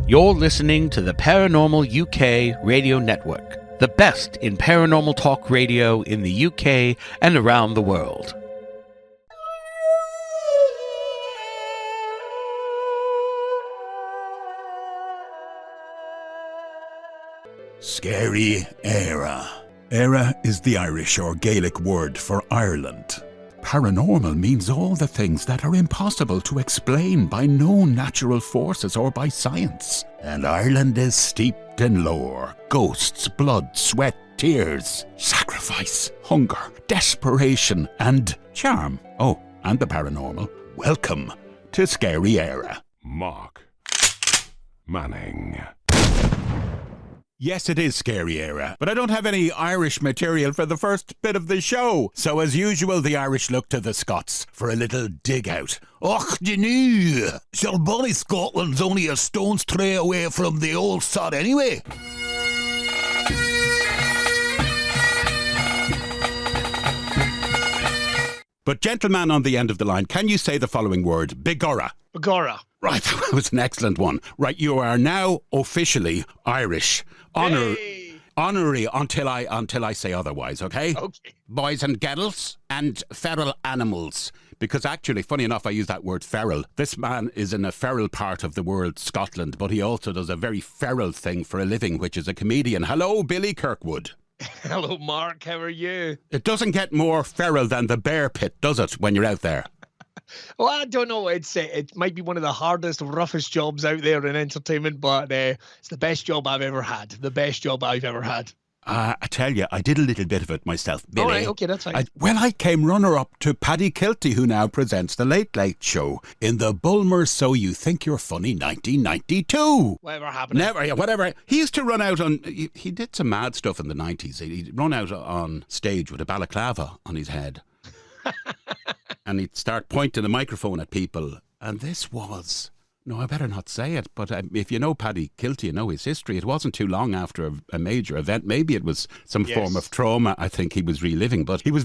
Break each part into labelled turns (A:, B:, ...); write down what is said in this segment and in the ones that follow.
A: You're listening to the Paranormal UK Radio Network, the best in paranormal talk radio in the UK and around the world.
B: Scary Éire. Éire is the Irish or Gaelic word for Ireland. Paranormal means all the things that are impossible to explain by known natural forces or by science. And Ireland is steeped in lore, ghosts, blood, sweat, tears, sacrifice, hunger, desperation, and charm. Oh, and the paranormal. Welcome to Scary Éire.
C: Mark Manning.
B: Yes, it is Scary Éire, but I don't have any Irish material for the first bit of the show. So as usual, the Irish look to the Scots for a little dig out. Och, do you know, sure, bonny Scotland's only a stone's throw away from the old sod anyway. But gentleman on the end of the line, can you say the following word? Begorra.
D: Begorra.
B: Right, that was an excellent one. Right, you are now officially Irish. Honorary until I say otherwise, okay?
D: Okay.
B: Boys and girls and feral animals. Because actually, funny enough, I use that word feral. This man is in a feral part of the world, Scotland, but he also does a very feral thing for a living, which is a comedian. Hello, Billy Kirkwood.
D: Hello, Mark. How are you?
B: It doesn't get more feral than the bear pit, does it, when you're out there?
D: Well, I don't know. It might be one of the hardest, roughest jobs out there in entertainment, but it's the best job I've ever had. The best job I've ever had.
B: I tell you, I did a little bit of it myself, Billy.
D: All right, okay, that's fine.
B: I came runner-up to Paddy Kilty, who now presents The Late Late Show in the Bulmer So You Think You're Funny 1992.
D: Whatever happened?
B: Whatever. He used to run out on... He did some mad stuff in the 90s. He'd run out on stage with a balaclava on his head. And he'd start pointing the microphone at people. And this was... No, I better not say it, but if you know Paddy Kilty, you know his history. It wasn't too long after a major event. Maybe it was some form of trauma I think he was reliving, but he was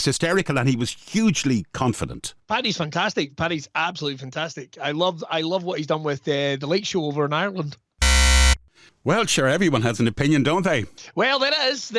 B: hysterical and he was hugely confident.
D: Paddy's fantastic. Paddy's absolutely fantastic. I love what he's done with the Late Show over in Ireland.
B: Well, sure, everyone has an opinion, don't they?
D: Well, there is.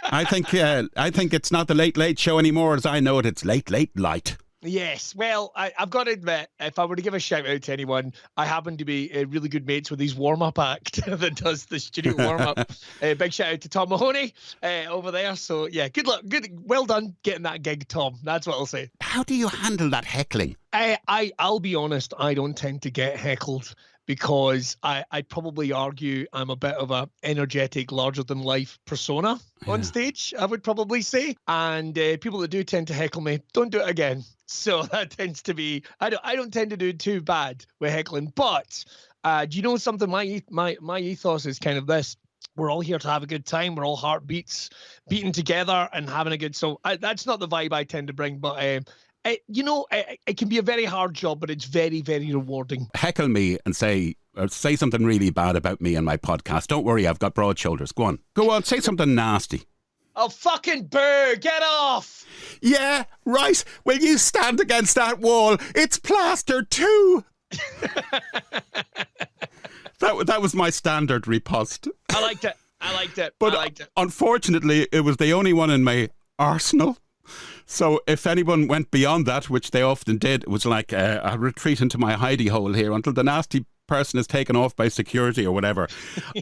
B: I think it's not the Late Late Show anymore as I know it. It's Late Late Light.
D: Yes, well, I've got to admit, if I were to give a shout out to anyone, I happen to be really good mates with his warm-up act that does the studio warm-up. Big shout out to Tom Mahoney over there. So, yeah, good luck. Well done getting that gig, Tom. That's what I'll say.
B: How do you handle that heckling?
D: I'll be honest, I don't tend to get heckled because I'd probably argue I'm a bit of a energetic, larger-than-life persona on stage, I would probably say. And people that do tend to heckle me, don't do it again. So that tends to be, I don't tend to do too bad with heckling. But do you know something? My ethos is kind of this. We're all here to have a good time. We're all heartbeats beating together and having a good... So that's not the vibe I tend to bring, but... it can be a very hard job, but it's very, very rewarding.
B: Heckle me and say something really bad about me and my podcast. Don't worry, I've got broad shoulders. Go on, say something nasty.
D: Oh, fucking boo, get off!
B: Yeah, right. Will you stand against that wall? It's plastered too. That was my standard riposte.
D: I liked it.
B: But unfortunately, it was the only one in my arsenal. So if anyone went beyond that, which they often did, it was like a retreat into my hidey hole here until the nasty person is taken off by security or whatever.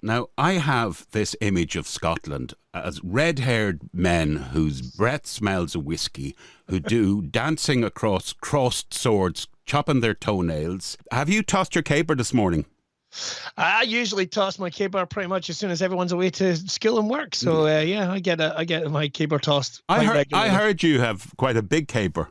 B: Now, I have this image of Scotland as red-haired men whose breath smells of whiskey, who do dancing across crossed swords, chopping their toenails. Have you tossed your caper this morning?
D: I usually toss my caper pretty much as soon as everyone's away to school and work. So I get my caper tossed.
B: I heard you have quite a big caper.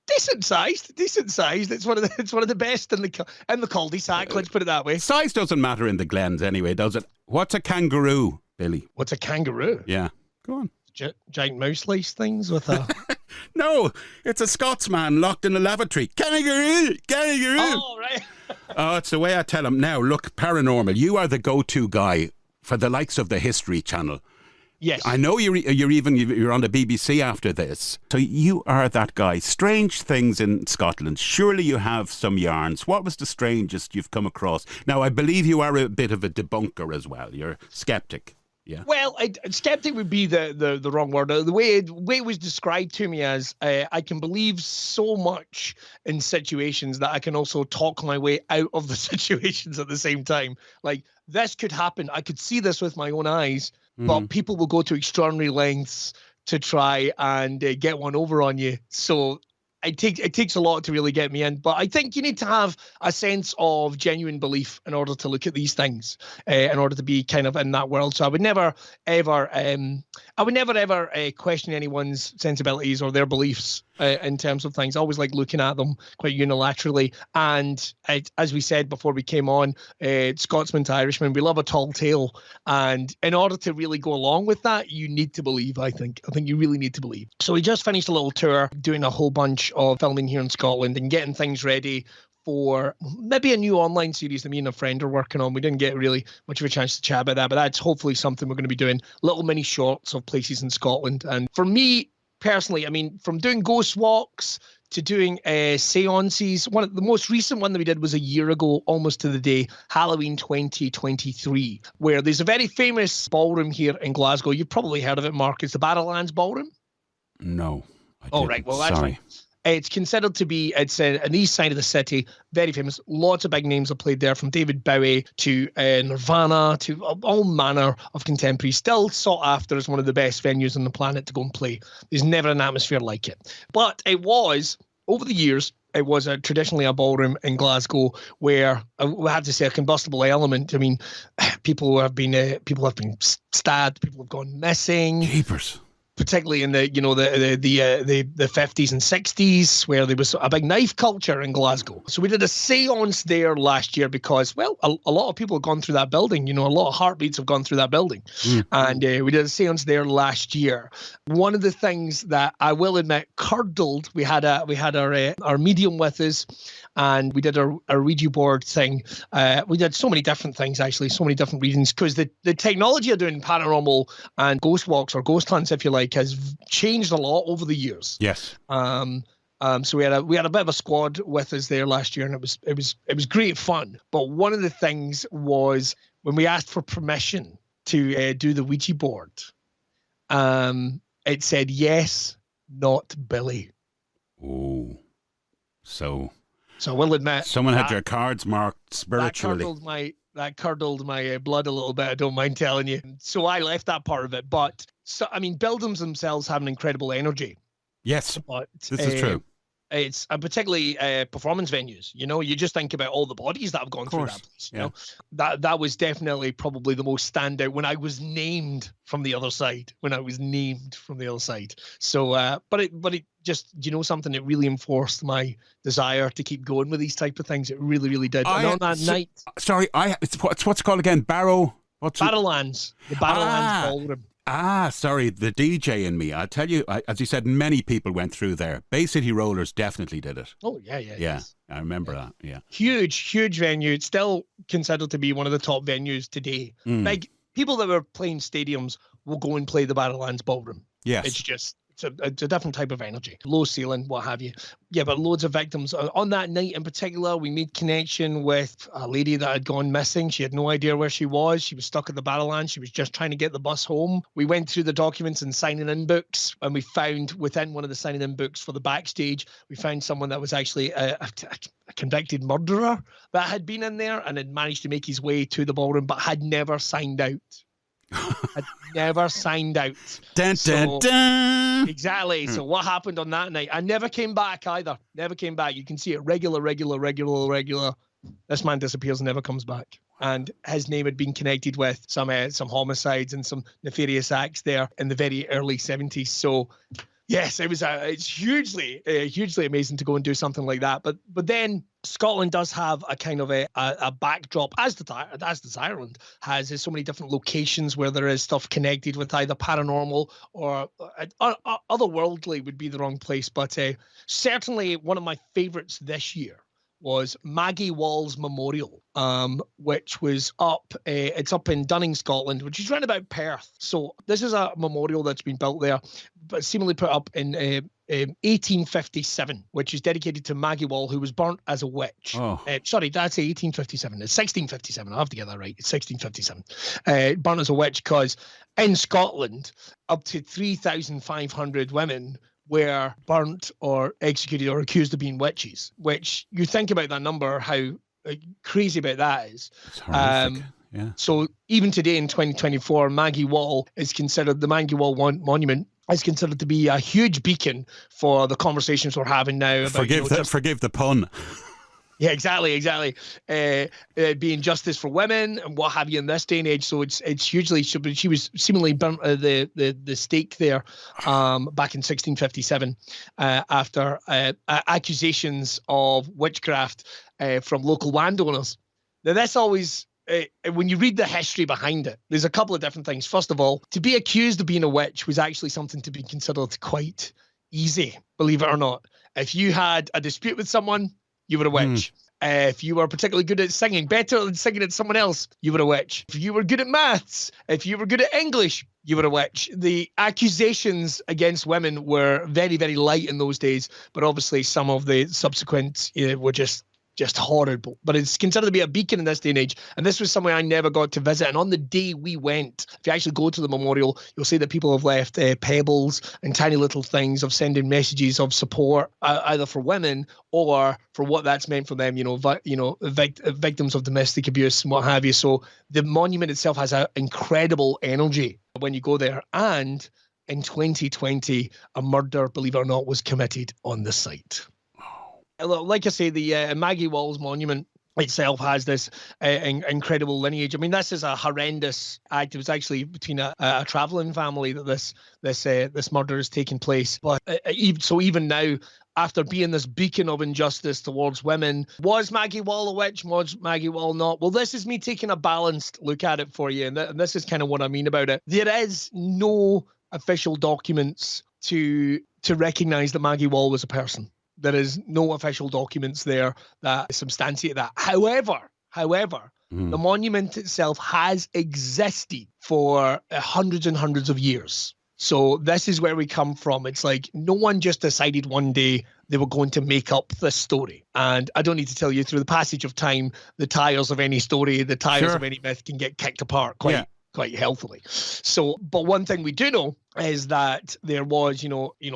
D: Decent sized. It's one of the best in the cul-de-sac. Let's put it that way.
B: Size doesn't matter in the glens anyway, does it? What's a kangaroo, Billy?
D: What's a kangaroo?
B: Yeah, go on.
D: Giant mouse lace things with a...
B: No, it's a Scotsman locked in a lavatory. Kangaroo!
D: Oh, right.
B: Oh, it's the way I tell him. Now, look, Paranormal, you are the go-to guy for the likes of the History Channel.
D: Yes.
B: I know you're on the BBC after this. So you are that guy. Strange things in Scotland. Surely you have some yarns. What was the strangest you've come across? Now, I believe you are a bit of a debunker as well. You're skeptic. Yeah.
D: Well, skeptic would be the wrong word. The way it was described to me as I can believe so much in situations that I can also talk my way out of the situations at the same time. Like, this could happen. I could see this with my own eyes, but people will go to extraordinary lengths to try and get one over on you. So it takes a lot to really get me in. But I think you need to have a sense of genuine belief in order to look at these things, in order to be kind of in that world. So I would never ever question anyone's sensibilities or their beliefs in terms of things. I always like looking at them quite unilaterally. And as we said before we came on, Scotsman to Irishman, we love a tall tale. And in order to really go along with that, you need to believe, I think you really need to believe. So we just finished a little tour doing a whole bunch of filming here in Scotland and getting things ready for maybe a new online series that me and a friend are working on. We didn't get really much of a chance to chat about that, but that's hopefully something we're going to be doing, little mini shorts of places in Scotland. And for me personally, I mean, from doing ghost walks to doing seances, the most recent one that we did was a year ago, almost to the day, Halloween 2023, where there's a very famous ballroom here in Glasgow. You've probably heard of it, Mark. It's the Barrowlands Ballroom.
B: No.
D: Right. Well, that's fine. It's considered to be, it's an east side of the city, very famous. Lots of big names have played there, from David Bowie to Nirvana to all manner of contemporaries. Still sought after as one of the best venues on the planet to go and play. There's never an atmosphere like it. But it was, over the years, it was traditionally a ballroom in Glasgow where we have to say a combustible element. I mean, people have been stabbed, people have gone missing.
B: Jeepers.
D: Particularly in the 50s and 60s, where there was a big knife culture in Glasgow. So we did a seance there last year because, well, a lot of people have gone through that building. You know, a lot of heartbeats have gone through that building. And we did a seance there last year. One of the things that I will admit curdled, we had our medium with us, and we did a Ouija board thing. We did so many different things, actually, so many different readings, because the technology of doing paranormal and ghost walks or ghost hunts, if you like, has changed a lot over the years.
B: Yes.
D: So we had a bit of a squad with us there last year, and it was great fun. But one of the things was when we asked for permission to do the Ouija board, it said yes, not Billy.
B: Oh, so
D: I will admit,
B: someone had your cards marked spiritually.
D: That curdled my blood a little bit, I don't mind telling you. So I left that part of it. But, so I mean, buildings themselves have an incredible energy.
B: Yes,
D: but,
B: this is true.
D: It's particularly performance venues. You know, you just think about all the bodies that have gone through that place. You know, that was definitely probably the most standout when I was named from the other side. So, but it just, you know, something that really enforced my desire to keep going with these type of things. It really, really did. And on that night,
B: sorry, what's it called again?
D: Barrowlands, the Barrowlands Ballroom.
B: Sorry, the DJ in me. I tell you, as you said, many people went through there. Bay City Rollers definitely did it.
D: Oh, yeah.
B: Yes. I remember that, yeah.
D: Huge venue. It's still considered to be one of the top venues today. Big people that were playing stadiums will go and play the Barrowlands Ballroom. Yes. It's a different type of energy. Low ceiling, what have you. Yeah, but loads of victims. On that night in particular, we made connection with a lady that had gone missing. She had no idea where she was. She was stuck at the Barrowlands. She was just trying to get the bus home. We went through the documents and signing in books, and we found within one of the signing in books for the backstage, we found someone that was actually a convicted murderer that had been in there and had managed to make his way to the ballroom, but had never signed out.
B: Dun, dun, dun.
D: Exactly. So what happened on that night? I never came back either. Never came back. You can see it regular. This man disappears and never comes back. And his name had been connected with some homicides and some nefarious acts there in the very early 70s. So yes, it's hugely amazing to go and do something like that. But then Scotland does have a kind of a backdrop, as does Ireland, has so many different locations where there is stuff connected with either paranormal or otherworldly would be the wrong place. But certainly one of my favourites this year was Maggie Wall's Memorial, which was up, it's up in Dunning, Scotland, which is round about Perth. So this is a memorial that's been built there, but seemingly put up in 1857, which is dedicated to Maggie Wall, who was burnt as a witch.
B: Oh.
D: Sorry, did I say 1857? It's 1657. I have to get that right. It's 1657. Burnt as a witch because in Scotland, up to 3,500 women were burnt or executed or accused of being witches, which you think about that number, how crazy about that is.
B: It's horrific. Yeah.
D: So even today in 2024, Maggie Wall is considered, the Maggie Wall Monument is considered to be a huge beacon for the conversations we're having now. About,
B: forgive the pun.
D: Yeah, exactly. Being justice for women and what have you in this day and age. So it's hugely. She was seemingly burnt the stake there back in 1657 after accusations of witchcraft from local landowners. Now that's always. When you read the history behind it, there's a couple of different things. First of all, to be accused of being a witch was actually something to be considered quite easy, believe it or not. If you had a dispute with someone, you were a witch. If you were particularly good at singing, better than singing at someone else, you were a witch. If you were good at maths, if you were good at English, you were a witch. The accusations against women were very, very light in those days, but obviously some of the subsequent were just horrible. But it's considered to be a beacon in this day and age. And this was somewhere I never got to visit. And on the day we went, if you actually go to the memorial, you'll see that people have left pebbles and tiny little things of sending messages of support, either for women or for what that's meant for them, victims of domestic abuse and what have you. So the monument itself has an incredible energy when you go there. And in 2020, a murder, believe it or not, was committed on the site. Like I say, the Maggie Wall's monument itself has this incredible lineage. I mean, this is a horrendous act. It was actually between a travelling family that this murder is taking place. But even now, after being this beacon of injustice towards women, was Maggie Wall a witch? Was Maggie Wall not? Well, this is me taking a balanced look at it for you, and this is kind of what I mean about it. There is no official documents to recognise that Maggie Wall was a person. There is no official documents there that substantiate that. However, the monument itself has existed for hundreds and hundreds of years. So this is where we come from. It's like no one just decided one day they were going to make up this story. And I don't need to tell you, through the passage of time, the tires of any story, the tires of any myth can get kicked apart quite healthily. So, but one thing we do know is that there was,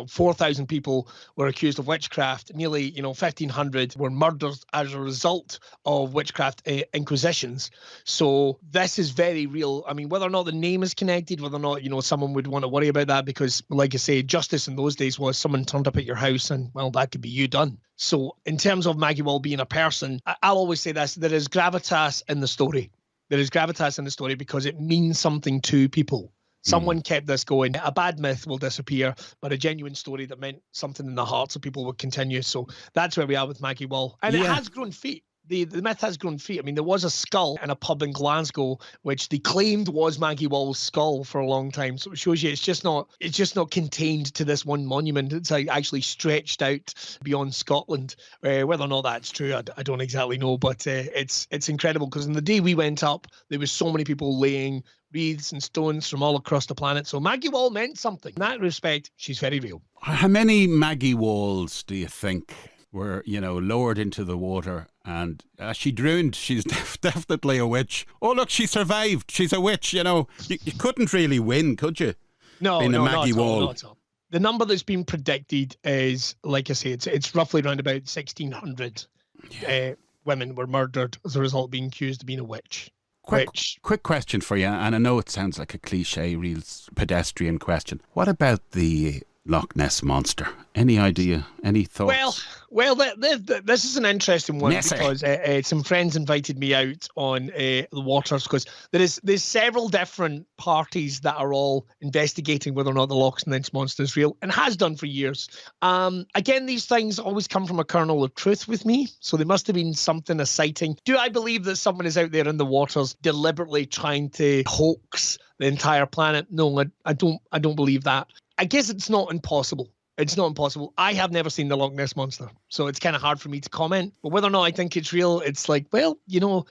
D: 4,000 people were accused of witchcraft. Nearly, 1,500 were murdered as a result of witchcraft inquisitions. So this is very real. I mean, whether or not the name is connected, whether or not, someone would want to worry about that, because like I say, justice in those days was someone turned up at your house and, well, that could be you done. So in terms of Maggie Wall being a person, I'll always say this, there is gravitas in the story. There is gravitas in the story because it means something to people. Someone kept this going. A bad myth will disappear, but a genuine story that meant something in the hearts of people will continue. So that's where we are with Maggie Wall. And it has grown feet. The myth has grown feet. I mean, there was a skull in a pub in Glasgow, which they claimed was Maggie Wall's skull for a long time. So it shows you it's just not contained to this one monument. It's like actually stretched out beyond Scotland. Whether or not that's true, I don't exactly know. But it's incredible because on the day we went up, there was so many people laying wreaths and stones from all across the planet. So Maggie Wall meant something. In that respect, she's very real.
B: How many Maggie Walls do you think were, lowered into the water and she drowned? She's definitely a witch. Oh, look, she survived. She's a witch, You couldn't really win, could you?
D: No,
B: Maggie Wall.
D: Not at all. The number that's been predicted is, like I say, it's roughly around about 1,600 women were murdered as a result of being accused of being a witch.
B: Quick question for you, and I know it sounds like a cliche, real pedestrian question. What about the Lochness monster? Any idea? Any thoughts?
D: Well, this is an interesting one because some friends invited me out on the waters because there's several different parties that are all investigating whether or not the Lochness monster is real and has done for years. Again, these things always come from a kernel of truth with me, so there must have been something, a sighting. Do I believe that someone is out there in the waters deliberately trying to hoax the entire planet? No, I don't believe that. I guess it's not impossible. It's not impossible. I have never seen the Lochness Monster, so it's kind of hard for me to comment. But whether or not I think it's real, it's like, well,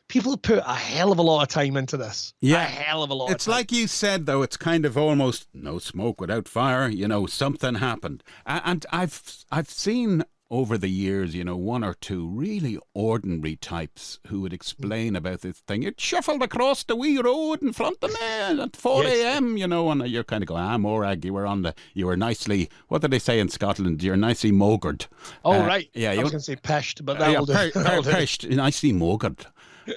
D: people have put a hell of a lot of time into this.
B: Yeah.
D: A hell of a lot
B: It's
D: of time.
B: like you said, though, it's kind of almost no smoke without fire. Something happened. And I've seen over the years, one or two really ordinary types who would explain about this thing. It shuffled across the wee road in front of me at 4 a.m., and you're kind of going, Morag, you were nicely, what did they say in Scotland? You're nicely mogred.
D: Oh, right.
B: Yeah,
D: I was going to say peshed, but that will do.
B: Peshed, nicely mogred.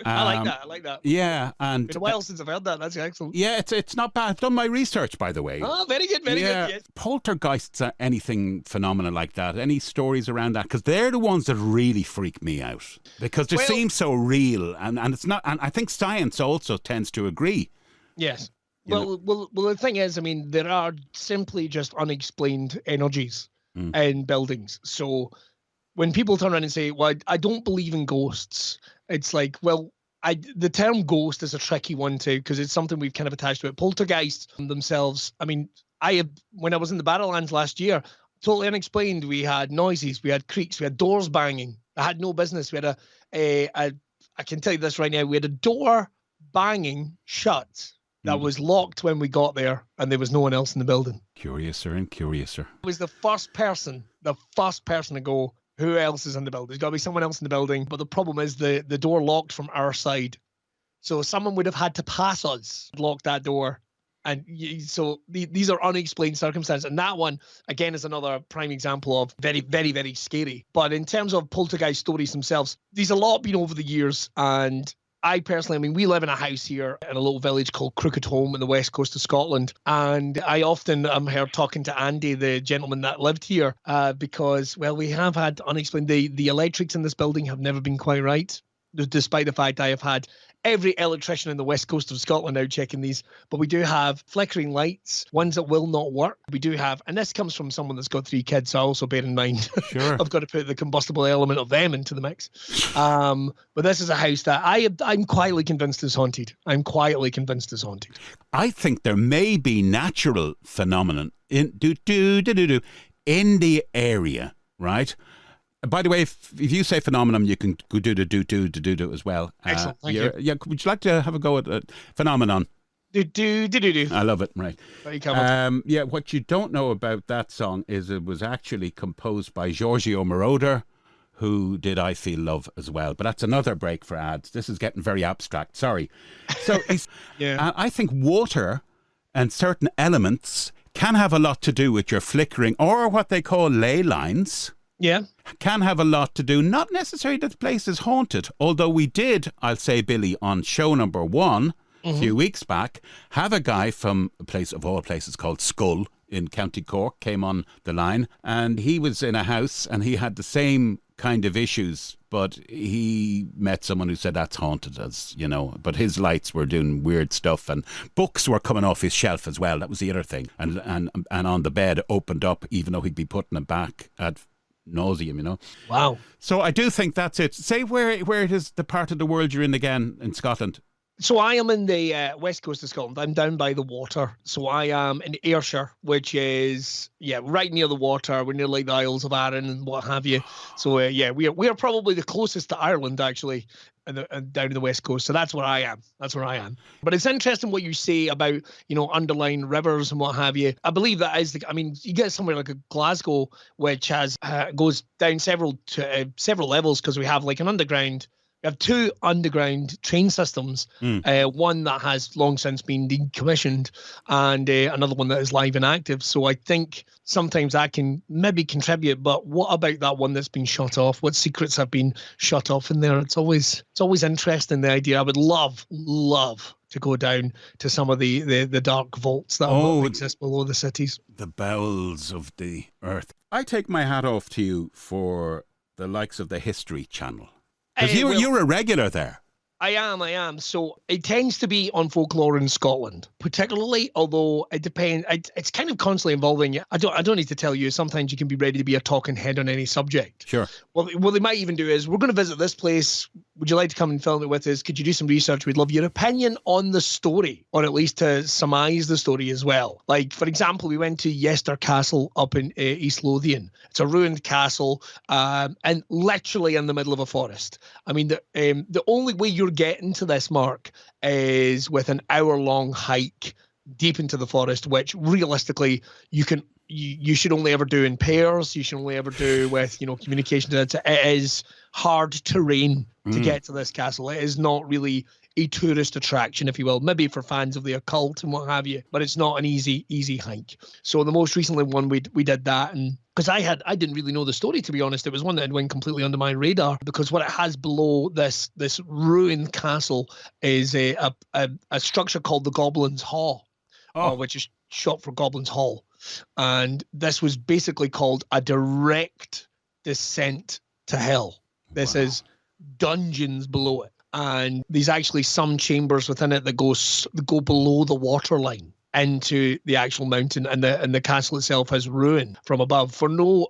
D: I like that.
B: Yeah, and
D: it's a while since I've heard that. That's excellent.
B: Yeah, it's not bad. I've done my research, by the way.
D: Oh, very good, very good. Yes.
B: Poltergeists, anything phenomenal like that? Any stories around that? Because they're the ones that really freak me out because they seem so real, and it's not. And I think science also tends to agree.
D: Yes. Well, the thing is, there are simply just unexplained energies in buildings. So when people turn around and say, well, I don't believe in ghosts, it's like, well, the term ghost is a tricky one too, because it's something we've kind of attached to it. Poltergeists themselves, when I was in the Barrowlands last year, totally unexplained. We had noises, we had creaks, we had doors banging. I had no business. We had I can tell you this right now, we had a door banging shut that was locked when we got there, and there was no one else in the building.
B: Curiouser and curiouser.
D: I was the first person to go, who else is in the building? There's got to be someone else in the building. But the problem is the door locked from our side. So someone would have had to pass us, lock that door. And so these are unexplained circumstances. And that one, again, is another prime example of very, very, very scary. But in terms of poltergeist stories themselves, there's a lot been over the years. And I personally, we live in a house here in a little village called Crooked Home in the west coast of Scotland. And I often am heard talking to Andy, the gentleman that lived here, because, well, we have had unexplained, the electrics in this building have never been quite right, despite the fact I have had every electrician in the west coast of Scotland out checking these. But we do have flickering lights, ones that will not work. We do have, and this comes from someone that's got 3 kids, so I also bear in mind,
B: sure.
D: I've got to put the combustible element of them into the mix. But this is a house that I'm quietly convinced is haunted.
B: I think there may be natural phenomenon in the area, right? By the way, if you say phenomenon, you can go do as well.
D: Excellent, thank you.
B: Yeah, would you like to have a go at phenomenon?
D: Do.
B: I love it, right.
D: Very covered.
B: Yeah, what you don't know about that song is it was actually composed by Giorgio Moroder, who did I Feel Love as well. But that's another break for ads. This is getting very abstract, sorry. So I think water and certain elements can have a lot to do with your flickering, or what they call ley lines.
D: Yeah.
B: Can have a lot to do, not necessarily that the place is haunted, although we did, I'll say, Billy, on show number 1 a few weeks back, have a guy from a place of all places called Skull in County Cork came on the line, and he was in a house and he had the same kind of issues, but he met someone who said that's haunted, as you know, but his lights were doing weird stuff and books were coming off his shelf as well. That was the other thing. And on the bed opened up, even though he'd be putting them back at nauseum,
D: Wow.
B: So I do think that's it. Say where it is, the part of the world you're in again in Scotland.
D: So I am in the west coast of Scotland. I'm down by the water. So I am in Ayrshire, which is, right near the water. We're near like the Isles of Arran and what have you. So we are probably the closest to Ireland, actually, and down to the west coast. So that's where I am. But it's interesting what you say about, underlying rivers and what have you. I believe that is you get somewhere like a Glasgow, which has goes down several levels, because we have like an underground. We have 2 underground train systems, one that has long since been decommissioned and another one that is live and active. So I think sometimes that can maybe contribute, but what about that one that's been shut off? What secrets have been shut off in there? It's always interesting, the idea. I would love to go down to some of the dark vaults that exist below the cities.
B: The bowels of the earth. I take my hat off to you for the likes of the History Channel. Because you're a regular there.
D: I am. So it tends to be on folklore in Scotland, particularly, although it depends. It's kind of constantly involving you. I don't need to tell you, sometimes you can be ready to be a talking head on any subject.
B: Sure.
D: Well, what they might even do is, we're going to visit this place. Would you like to come and film it with us? Could you do some research? We'd love your opinion on the story, or at least to surmise the story as well. Like, for example, we went to Yester Castle up in East Lothian. It's a ruined castle, and literally in the middle of a forest. I mean, the only way you're getting to this, Mark, is with an hour-long hike deep into the forest, which realistically you should only ever do in pairs. You should only ever do with, communication. It is hard terrain to get to this castle. It is not really a tourist attraction, if you will, maybe for fans of the occult and what have you, but it's not an easy hike. So the most recently one we did that, and because I didn't really know the story, to be honest. It was one that had went completely under my radar, because what it has below this ruined castle is a structure called the Goblin's Hall, which is short for Goblin's Hall. And this was basically called a direct descent to hell. This is dungeons below it. And there's actually some chambers within it that go below the waterline into the actual mountain, and the castle itself has ruined from above for no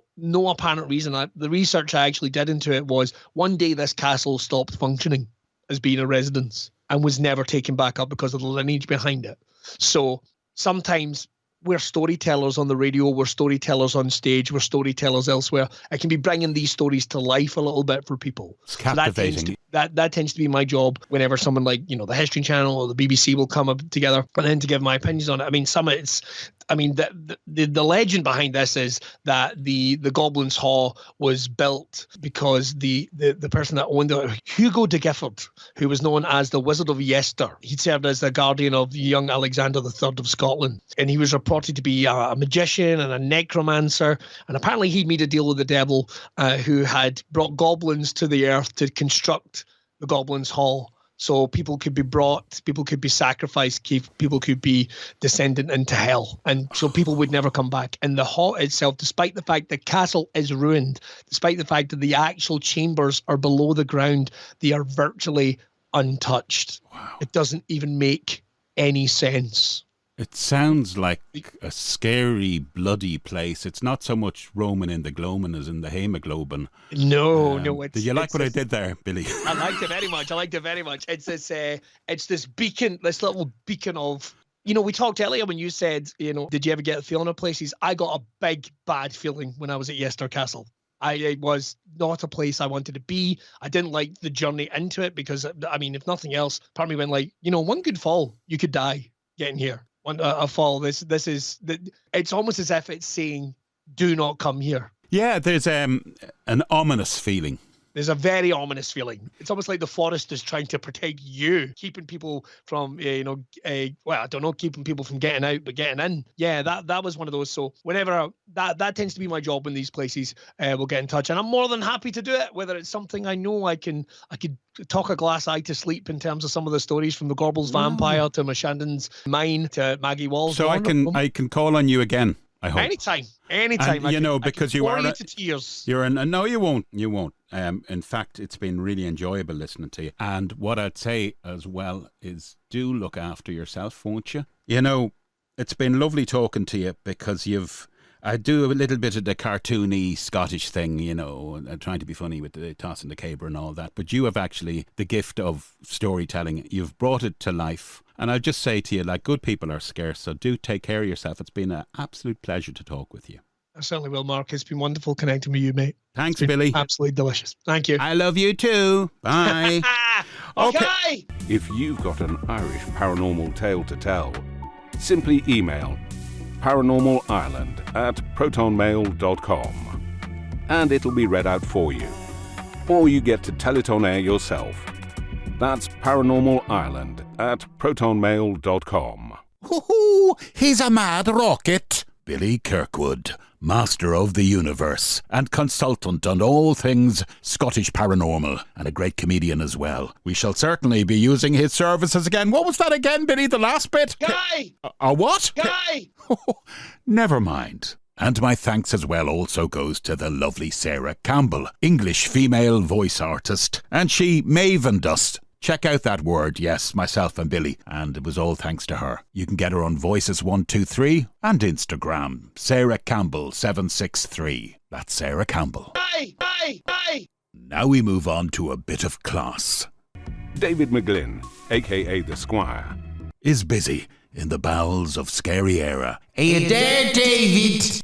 D: apparent reason. The research I actually did into it was, one day this castle stopped functioning as being a residence and was never taken back up because of the lineage behind it. So sometimes we're storytellers on the radio, we're storytellers on stage, we're storytellers elsewhere. I can be bringing these stories to life a little bit for people.
B: It's captivating.
D: So that tends to be my job whenever someone like, the History Channel or the BBC will come up together, and then to give my opinions on it. I mean, the legend behind this is that the Goblin's Hall was built because the person that owned it, Hugh de Gifford, who was known as the Wizard of Yester, he served as the guardian of young Alexander III of Scotland, and he was reported to be a magician and a necromancer, and apparently he made a deal with the devil, who had brought goblins to the earth to construct the Goblin's Hall. So people could be brought, people could be sacrificed, people could be descended into hell. And so people would never come back. And the hall itself, despite the fact the castle is ruined, despite the fact that the actual chambers are below the ground, they are virtually untouched.
B: Wow.
D: It doesn't even make any sense.
B: It sounds like a scary, bloody place. It's not so much Roman in the gloaming as in the hemoglobin.
D: No.
B: Did you like what I did there, Billy?
D: I liked it very much. It's this beacon, this little beacon of, we talked earlier when you said, did you ever get a feeling of places? I got a big, bad feeling when I was at Yester Castle. It was not a place I wanted to be. I didn't like the journey into it because, if nothing else, part of me went like, one good fall, you could die getting here. A fall. It's almost as if it's saying, "Do not come here."
B: Yeah, there's an ominous feeling.
D: There's a very ominous feeling. It's almost like the forest is trying to protect you, keeping people from, keeping people from getting out, but getting in. Yeah, that was one of those. So whenever that tends to be my job in these places, we'll get in touch, and I'm more than happy to do it. Whether it's something I know I could talk a glass eye to sleep in terms of some of the stories, from the Gorbals Vampire to Mashandon's Mine to Maggie Wall.
B: So I can call on you again, I hope.
D: Anytime.
B: And, because you are
D: to tears.
B: No, you won't. In fact, it's been really enjoyable listening to you. And what I'd say as well is, do look after yourself, won't you? It's been lovely talking to you, because I do a little bit of the cartoony Scottish thing, trying to be funny with the tossing the caber and all that. But you have actually the gift of storytelling. You've brought it to life. And I'll just say to you, like, good people are scarce, so do take care of yourself. It's been an absolute pleasure to talk with you.
D: I certainly will, Mark. It's been wonderful connecting with you, mate.
B: Thanks, Billy.
D: Absolutely delicious. Thank you.
B: I love you too. Bye.
D: Okay.
C: If you've got an Irish paranormal tale to tell, simply email paranormalireland@protonmail.com and it'll be read out for you. Or you get to tell it on air yourself. That's paranormalireland@protonmail.com.
B: Hoo-hoo, he's a mad rocket. Billy Kirkwood, master of the universe and consultant on all things Scottish paranormal, and a great comedian as well. We shall certainly be using his services again. What was that again, Billy, the last bit?
D: Guy!
B: A what?
D: Guy!
B: Never mind. And my thanks as well also goes to the lovely Sarah Campbell, English female voice artist, and she mavened us Check out that word, yes, myself and Billy, and it was all thanks to her. You can get her on Voices123 and Instagram, Sarah Campbell 763. That's Sarah Campbell.
D: Aye, aye, aye.
B: Now we move on to a bit of class.
C: David McGlynn, a.k.a. the Squire,
B: is busy in the bowels of scary era.
E: Are you there, David?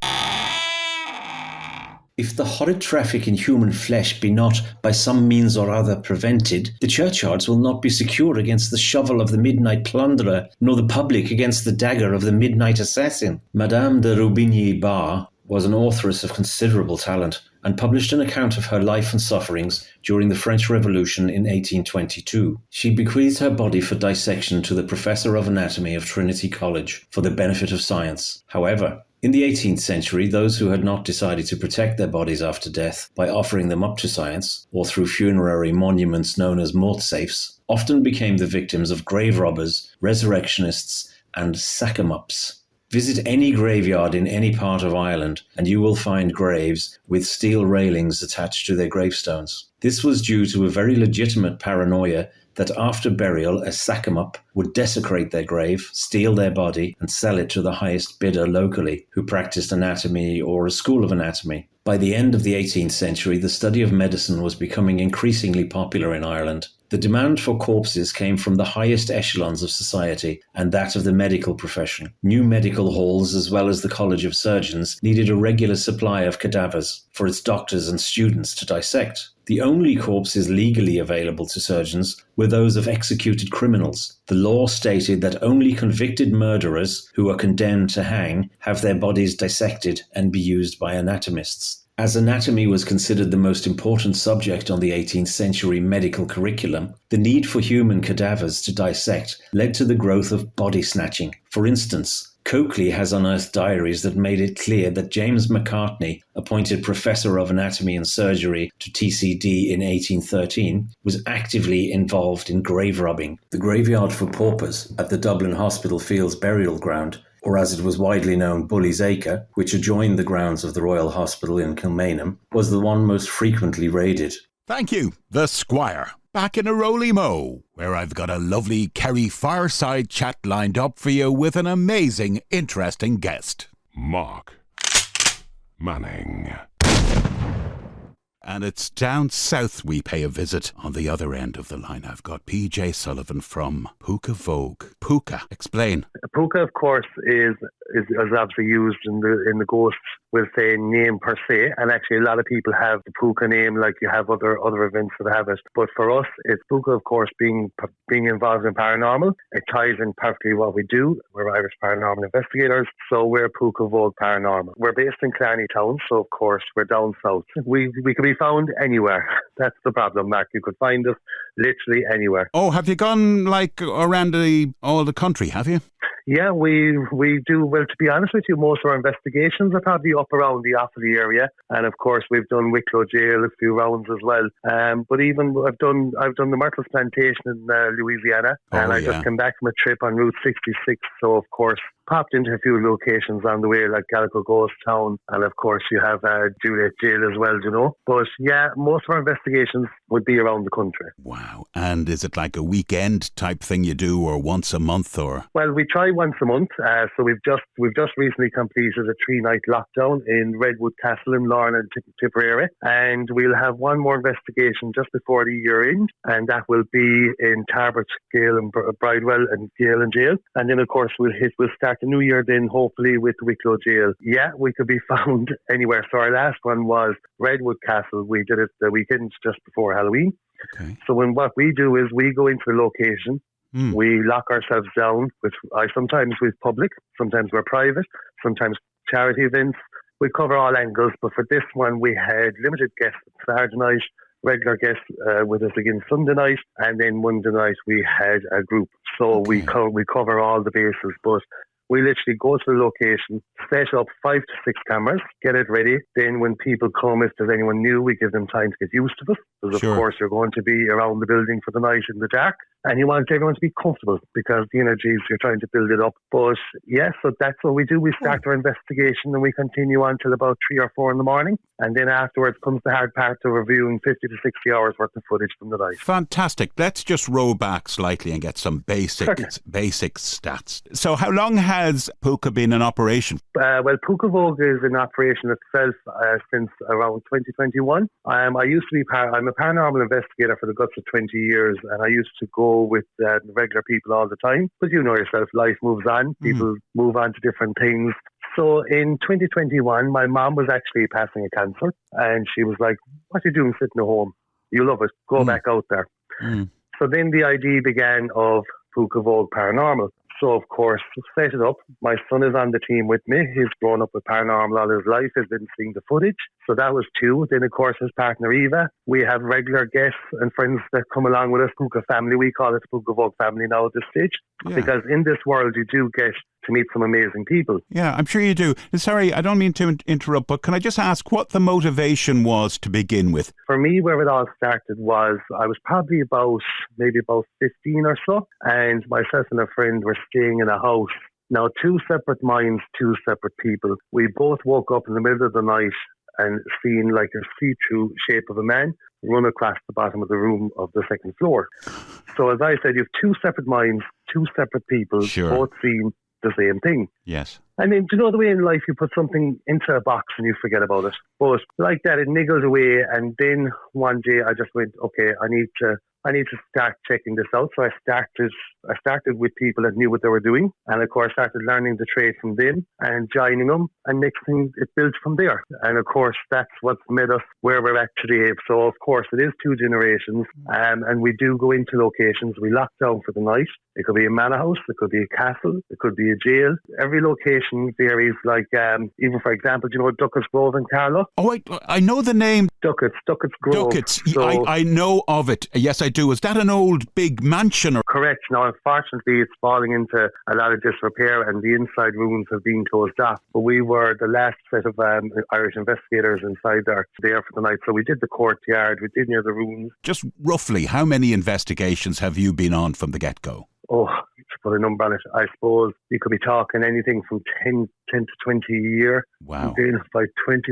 E: If the horrid traffic in human flesh be not by some means or other prevented, the churchyards will not be secure against the shovel of the midnight plunderer, nor the public against the dagger of the midnight assassin. Madame de Rubigny-Barre was an authoress of considerable talent, and published an account of her life and sufferings during the French Revolution in 1822. She bequeathed her body for dissection to the Professor of Anatomy of Trinity College for the benefit of science. However, in the 18th century, those who had not decided to protect their bodies after death by offering them up to science, or through funerary monuments known as mortsafes, often became the victims of grave robbers, resurrectionists, and sack-em-ups. Visit any graveyard in any part of Ireland, and you will find graves with steel railings attached to their gravestones. This was due to a very legitimate paranoia that after burial, a sack-em-up would desecrate their grave, steal their body, and sell it to the highest bidder locally, who practiced anatomy or a school of anatomy. By the end of the 18th century, the study of medicine was becoming increasingly popular in Ireland. The demand for corpses came from the highest echelons of society and that of the medical profession. New medical halls, as well as the College of Surgeons, needed a regular supply of cadavers for its doctors and students to dissect. The only corpses legally available to surgeons were those of executed criminals. The law stated that only convicted murderers who are condemned to hang have their bodies dissected and be used by anatomists. As anatomy was considered the most important subject on the 18th century medical curriculum, the need for human cadavers to dissect led to the growth of body snatching. For instance, Coakley has unearthed diaries that made it clear that James Macartney, appointed Professor of Anatomy and Surgery to TCD in 1813, was actively involved in grave robbing. The graveyard for paupers at the Dublin Hospital Fields Burial Ground, or as it was widely known, Bully's Acre, which adjoined the grounds of the Royal Hospital in Kilmainham, was the one most frequently raided.
B: Thank you, the Squire. Back in a roly-mo, where I've got a lovely Kerry fireside chat lined up for you with an amazing, interesting guest.
C: Mark Manning.
B: And it's down south we pay a visit. On the other end of the line, I've got PJ Sullivan from Puca Vogue. Puca, explain.
F: Puca, of course, is obviously used in the ghosts, we'll say, name per se, and actually a lot of people have the Puca name, like you have other events that have it. But for us, it's Puca, of course, being involved in paranormal. It ties in perfectly what we do. We're Irish paranormal investigators, so we're Puca Vogue Paranormal. We're based in Killarney town, so of course we're down south. We could be found anywhere. That's the problem, Mark. You could find us literally anywhere.
B: Oh, have you gone like around all the country, have you?
F: Yeah, we do. Well, to be honest with you, most of our investigations are probably up around the Offaly area, and of course we've done Wicklow Gaol a few rounds as well. But even I've done the Myrtles Plantation in Louisiana, and I just came back from a trip on Route 66. So of course popped into a few locations on the way, like Glasgow Ghost Town, and of course you have Juliet Jail as well, you know. But yeah, most of our investigations would be around the country.
B: Wow. And is it like a weekend type thing you do, or once a month, or? Well,
F: we try once a month. So we've just recently completed a 3-night lockdown in Redwood Castle in Lorna and Tipperary, and we'll have one more investigation just before the year end, and that will be in Tarbert, Gael and Bridewell and Gael and Jail, and then of course we'll start the new year then hopefully with Wicklow Jail. Yeah, we could be found anywhere. So our last one was Redwood Castle. We did it the weekend just before Halloween.
B: Okay.
F: So what we do is we go into the location. We lock ourselves down sometimes with public, sometimes we're private, sometimes charity events. We cover all angles, but for this one we had limited guests Saturday night, regular guests with us again Sunday night, and then Monday night we had a group. So we cover all the bases, but we literally go to the location, set up 5 to 6 cameras, get it ready. Then when people come, if there's anyone new, we give them time to get used to it. Because of course you're going to be around the building for the night in the dark. and you want everyone to be comfortable because the energies, you're trying to build it up. But yes, so that's what we do. We start our investigation and we continue on till about 3 or 4 in the morning. And then afterwards comes the hard part of reviewing 50 to 60 hours worth of footage from the night.
B: Fantastic. Let's just roll back slightly and get some basic stats. So how long has Puca been in operation?
F: Well, Puca Vogue is in operation itself since around 2021. I'm a paranormal investigator for the guts of 20 years, and I used to go with regular people all the time. But you know yourself, life moves on. People move on to different things. So in 2021, my mom was actually passing a cancer, and she was like, "What are you doing sitting at home? You love it. Go back out there." So then the idea began of Puca Vogue Paranormal. So, of course, set it up. My son is on the team with me. He's grown up with paranormal all his life. He's been seeing the footage. So that was 2. Then, of course, his partner, Eva. We have regular guests and friends that come along with us, Puca family. We call it the Puca Vogue family now at this stage. Yeah. Because in this world, you do get to meet some amazing people.
B: Yeah, I'm sure you do. Sorry, I don't mean to interrupt, but can I just ask what the motivation was to begin with?
F: For me, where it all started was I was probably about 15 or so, and myself and a friend were staying in a house. Now, 2 separate minds, 2 separate people. We both woke up in the middle of the night and seen like a see-through shape of a man run across the bottom of the room of the 2nd floor. So as I said, you have 2 separate minds, 2 separate people, both seeing the same thing.
B: Yes.
F: I mean, do you know the way in life you put something into a box and you forget about it? But like that, it niggled away, and then one day I just went, okay, I need to start checking this out. So I started with people that knew what they were doing, and of course started learning the trade from them and joining them, and next thing it built from there. And of course that's what's made us where we're at today. So of course it is 2 generations, and we do go into locations. We lock down for the night. It could be a manor house, it could be a castle, it could be a jail. Every location varies. Like even for example, do you know Duckett's Grove in Carlow?
B: Oh, I know the name.
F: Duckett's Grove.
B: Duckett's. So, I know of it. Yes, I do. Is that an old big mansion? Or?
F: Correct. Now, unfortunately, it's falling into a lot of disrepair, and the inside rooms have been closed off. But we were the last set of Irish investigators inside there for the night. So we did the courtyard, we did near the rooms.
B: Just roughly, how many investigations have you been on from the get-go?
F: Oh, to put a number on it, I suppose you could be talking anything from 10 to 20 a year.
B: Wow.
F: Then by 20,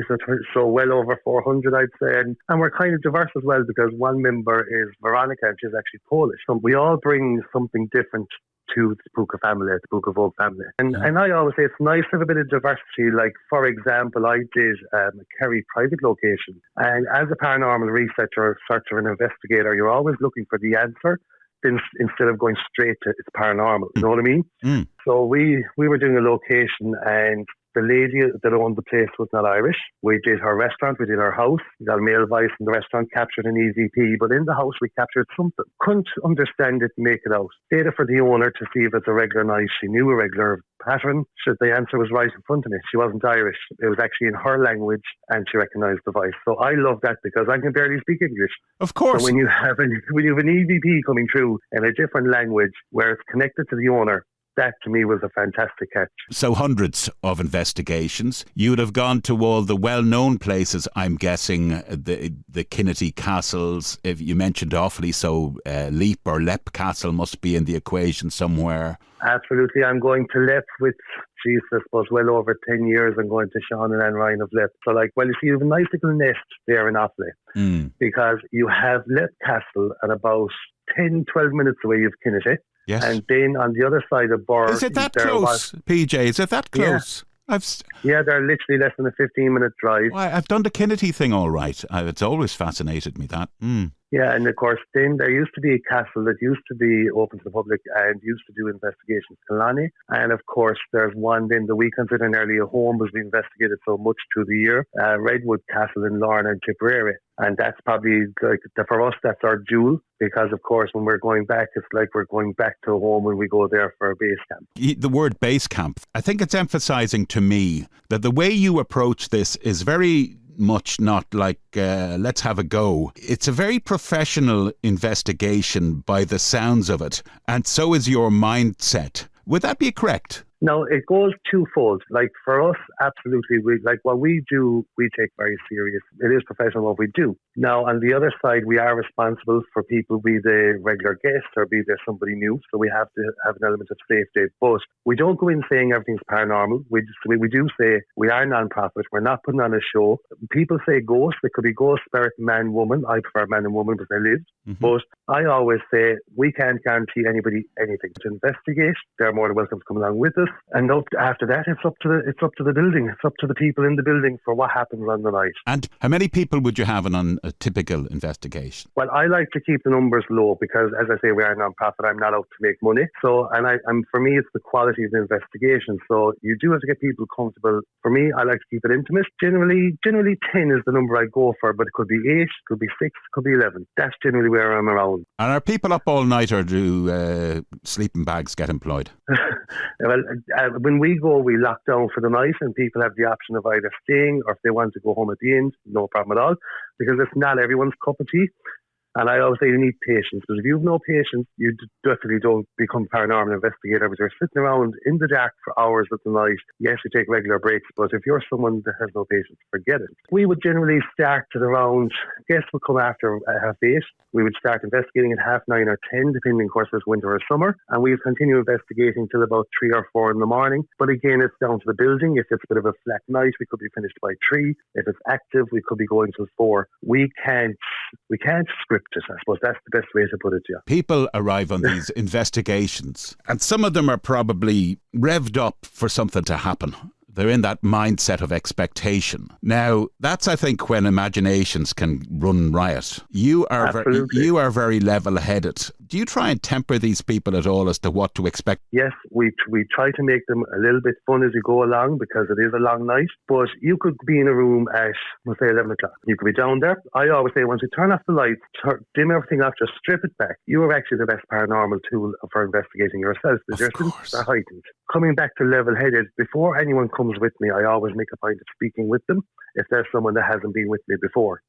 F: so well over 400, I'd say. And we're kind of diverse as well, because one member is Veronica, and she's actually Polish. So we all bring something different to the Puca family, the Puca Vogue family. And I always say it's nice to have a bit of diversity. Like, for example, I did a Kerry private location. And as a paranormal researcher, searcher and investigator, you're always looking for the answer instead of going straight to it's paranormal. You know what I mean? So we were doing a location, and the lady that owned the place was not Irish. We did her restaurant, we did her house. We got a male voice in the restaurant, captured an EVP, but in the house we captured something. Couldn't understand it, make it out. Data for the owner to see if it's a regular night. She knew a regular pattern. The answer was right in front of me. She wasn't Irish. It was actually in her language, and she recognised the voice. So I love that, because I can barely speak English.
B: Of course.
F: So when you have an EVP coming through in a different language where it's connected to the owner, that to me was a fantastic catch.
B: So hundreds of investigations. You would have gone to all the well-known places, I'm guessing, the Kinnity castles. If you mentioned awfully so, Leap or Leap Castle must be in the equation somewhere.
F: Absolutely. I'm going to Leap with, I suppose, well over 10 years. I'm going to Sean and Anne Ryan of Leap. So, like, well, you see, you have a nice little nest there in Offaly, because you have Leap Castle, and about 10, 12 minutes away you have Kinnity.
B: Yes.
F: And then on the other side of Bar...
B: Is it that close, PJ? Is it that close?
F: Yeah, they're literally less than a 15-minute drive.
B: Well, I've done the Kinnity thing all right. It's always fascinated me, that.
F: Yeah, and of course, then there used to be a castle that used to be open to the public and used to do investigations, Killarney. And of course, there's one then the weekends in an earlier home was being investigated so much through the year, Redwood Castle in Lorna and Tipperary. And that's probably, like, for us, that's our jewel, because of course, when we're going back, it's like we're going back to a home when we go there for a base camp.
B: The word base camp, I think it's emphasising to me that the way you approach this is very much not like, let's have a go. It's a very professional investigation by the sounds of it, and so is your mindset. Would that be correct?
F: No, it goes twofold. Like for us, absolutely, what we do, we take very serious. It is professional what we do. Now, on the other side, we are responsible for people, be they regular guests or be there somebody new. So we have to have an element of safety. But we don't go in saying everything's paranormal. We do say we are non-profit. We're not putting on a show. People say ghost. It could be ghost, spirit, man, woman. I prefer man and woman because I lived. Mm-hmm. But I always say we can't guarantee anybody anything. To investigate, they're more than welcome to come along with us. And after that, it's up to the building. It's up to the people in the building for what happens on the night.
B: And how many people would you have on a typical investigation?
F: Well, I like to keep the numbers low because, as I say, we are a non-profit. I'm not out to make money. So, and for me, it's the quality of the investigation. So you do have to get people comfortable. For me, I like to keep it intimate. Generally 10 is the number I go for, but it could be 8, could be 6, could be 11. That's generally where I'm around.
B: And are people up all night, or do sleeping bags get employed?
F: Well, when we go, we lock down for the night, and people have the option of either staying or if they want to go home at the end, no problem at all, because it's not everyone's cup of tea. And I always say you need patience, because if you have no patience, you definitely don't become a paranormal investigator, because you're sitting around in the dark for hours of the night. Yes, you take regular breaks, but if you're someone that has no patience, forget it. We would generally start at around, guests would come after 8:30. We would start investigating at 9:30 or 10, depending, of course, if it's winter or summer. And we would continue investigating till about 3 or 4 in the morning. But again, it's down to the building. If it's a bit of a flat night, we could be finished by 3. If it's active, we could be going till 4. We can't script it. I suppose that's the best way to put it, yeah.
B: People arrive on these investigations, and some of them are probably revved up for something to happen. They're in that mindset of expectation. Now, that's, I think, when imaginations can run riot. You are very level-headed. Do you try and temper these people at all as to what to expect?
F: Yes, we try to make them a little bit fun as you go along, because it is a long night. But you could be in a room at, we'll say, 11 o'clock. You could be down there. I always say, once you turn off the lights, dim everything off, just strip it back. You are actually the best paranormal tool for investigating yourself.
B: Of course.
F: They're heightened. Coming back to level-headed, before anyone comes with me, I always make a point of speaking with them if there's someone that hasn't been with me before.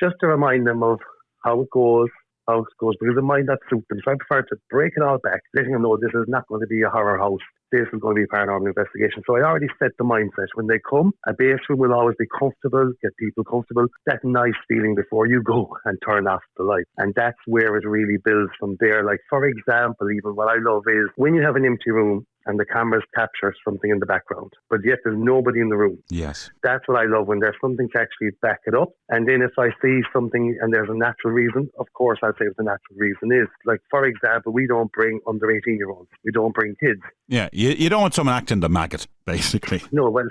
F: Just to remind them of how it goes, because it might not suit them. So I prefer to break it all back, letting them know this is not going to be a horror house. This is going to be a paranormal investigation. So I already set the mindset. When they come, a base room will always be comfortable, get people comfortable. That nice feeling before you go and turn off the light. And that's where it really builds from there. Like, for example, even what I love is when you have an empty room and the cameras capture something in the background, but yet there's nobody in the room.
B: Yes.
F: That's what I love, when there's something to actually back it up. And then if I see something and there's a natural reason, of course I'll say what the natural reason is. Like, for example, we don't bring under 18-year-olds. We don't bring kids.
B: Yeah, you don't want someone acting the maggot, basically.
F: No, well,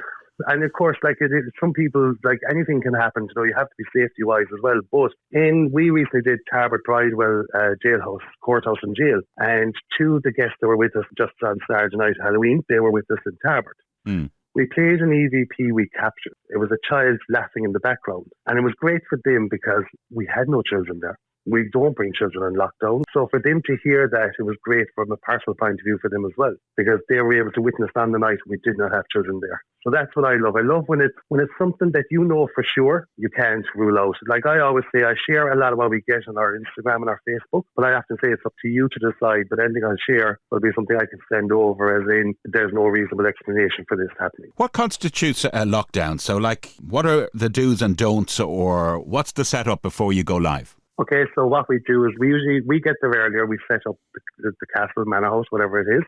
F: and of course, like some people, like anything can happen. You know, you have to be safety-wise as well. But we recently did Tarbert Bridewell jailhouse, courthouse and jail, and 2 of the guests that were with us just on Saturday night Halloween, they were with us in Tarbert. We played an EVP we captured. It was a child laughing in the background, and it was great for them because we had no children there. We don't bring children in lockdown. So for them to hear that, it was great from a personal point of view for them as well, because they were able to witness on the night we did not have children there. So that's what I love. I love when it's something that you know for sure you can't rule out. Like I always say, I share a lot of what we get on our Instagram and our Facebook, but I often say it's up to you to decide. But anything I'll share will be something I can send over, as in there's no reasonable explanation for this happening.
B: What constitutes a lockdown? So, like, what are the do's and don'ts, or what's the setup before you go live?
F: Okay, so what we do is we get there earlier. We set up the castle, manor house, whatever it is.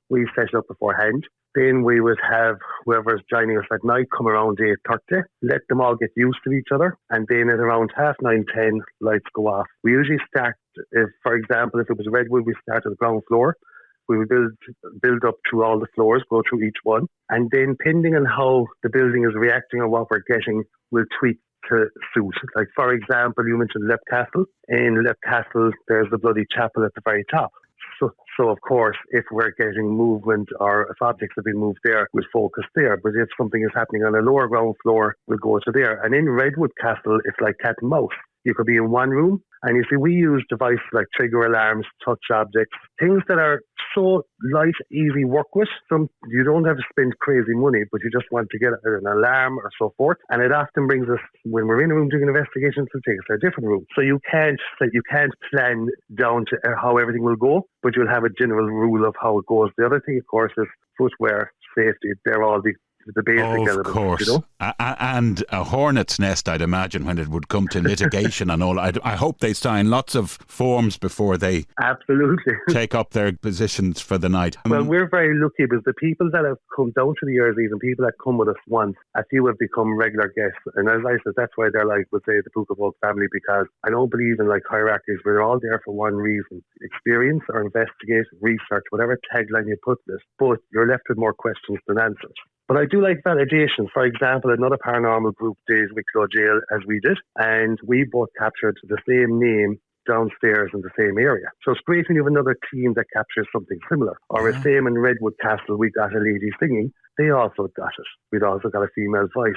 F: We set it up beforehand. Then we would have whoever's joining us at night come around 8:30, let them all get used to each other. And then at around 9:30, 10, lights go off. We usually start, for example, if it was Redwood, we start at the ground floor. We would build up through all the floors, go through each one. And then depending on how the building is reacting or what we're getting, we'll tweak to suit. Like, for example, you mentioned Leap Castle. In Leap Castle, there's the bloody chapel at the very top. So of course, if we're getting movement or if objects have been moved there, we'll focus there. But if something is happening on a lower ground floor, we'll go to there. And in Redwood Castle, it's like cat and mouse. You could be in one room, and you see we use devices like trigger alarms, touch objects, things that are so light, easy work with. You don't have to spend crazy money, but you just want to get an alarm or so forth. And it often brings us, when we're in a room doing an investigation, to take us to a different room. So you can't plan down to how everything will go, but you'll have a general rule of how it goes. The other thing, of course, is footwear, safety. They're all the basic elements.
B: Of course.
F: You know?
B: And a hornet's nest, I'd imagine, when it would come to litigation and all. I hope they sign lots of forms before they
F: absolutely
B: take up their positions for the night.
F: Well, we're very lucky because the people that have come down to the EIRE'S and people that come with us once, a few have become regular guests. And as I said, that's why they're like, we'll say, the Puca Vogue family, because I don't believe in like hierarchies. We're all there for one reason: experience or investigate, research, whatever tagline you put in it. But you're left with more questions than answers. But I do like validation. For example, another paranormal group did Wicklow Gaol, as we did, and we both captured the same name downstairs in the same area. So it's great when you have another team that captures something similar. Or the same in Redwood Castle, we got a lady singing. They also got it. We'd also got a female voice.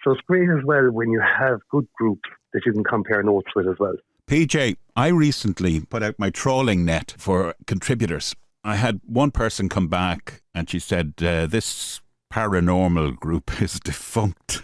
F: So it's great as well when you have good groups that you can compare notes with as well.
B: PJ, I recently put out my trolling net for contributors. I had one person come back and she said, this paranormal group is defunct.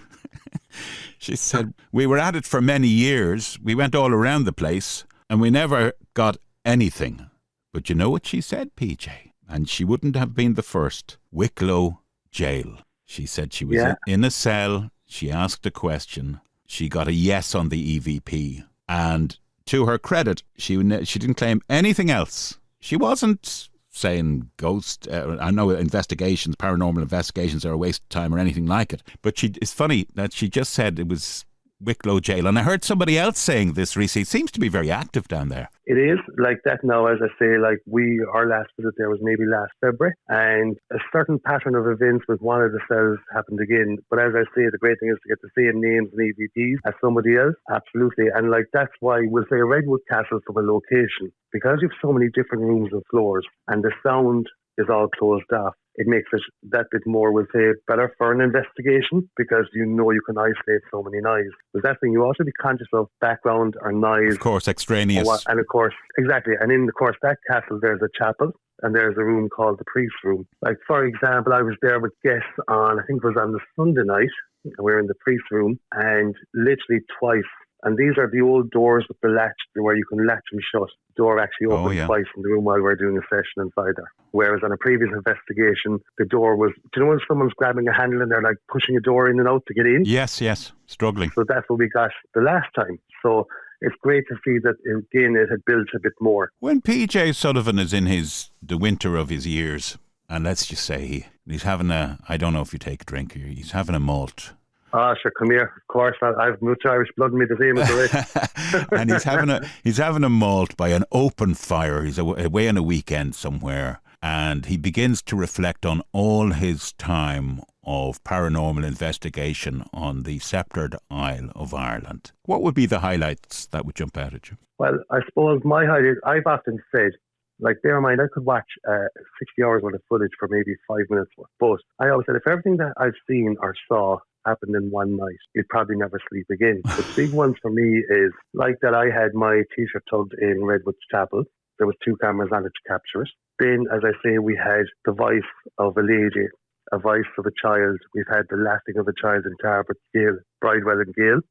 B: She said, we were at it for many years. We went all around the place and we never got anything. But you know what she said, PJ? And she wouldn't have been the first. Wicklow Gaol. She said she was in a cell. She asked a question. She got a yes on the EVP. And to her credit, she didn't claim anything else. She wasn't saying ghost. I know investigations, paranormal investigations are a waste of time or anything like it. But it's funny that she just said it was Wicklow Gaol. And I heard somebody else saying this recently. It seems to be very active down there.
F: It is like that now, as I say, like our last visit there was maybe last February, and a certain pattern of events with one of the cells happened again. But as I say, the great thing is to get the same names and EVPs as somebody else. Absolutely. And like that's why we'll say Redwood Castle from a location, because you have so many different rooms and floors and the sound is all closed off. It makes it that bit more, we'll say, better for an investigation because you know you can isolate so many noise. But that thing, you also be conscious of background or noise.
B: Of course, extraneous.
F: And of course, exactly. And in, of course, that castle, there's a chapel and there's a room called the priest room. Like, for example, I was there with guests on, I think it was on the Sunday night, and we were in the priest room, and literally twice. And these are the old doors with the latch where you can latch them shut. The door actually opened twice in the room while we were doing a session inside there. Whereas on a previous investigation, the door was, do you know when someone's grabbing a handle and they're like pushing a door in and out to get in?
B: Yes, struggling.
F: So that's what we got the last time. So it's great to see that, again, it had built a bit more.
B: When PJ Sullivan is in the winter of his years, and let's just say he's having I don't know if you take a drink here, he's having a malt.
F: Sure, come here. Of course, I've much Irish blood in me, the same as the rest.
B: And he's having a malt by an open fire. He's away on a weekend somewhere, and he begins to reflect on all his time of paranormal investigation on the sceptred Isle of Ireland. What would be the highlights that would jump out at you?
F: Well, I suppose my highlight, I've often said, like, bear in mind, I could watch 60 hours worth of footage for maybe 5 minutes worth. But I always said, if everything that I've seen or saw happened in one night, you'd probably never sleep again. But the big ones for me is, like that I had my T-shirt tugged in Redwood Chapel. There was 2 cameras on it to capture it. Then, as I say, we had the voice of a lady, a voice of a child. We've had the laughing of a child in Tarbert, Gael, Bridewell and Gael.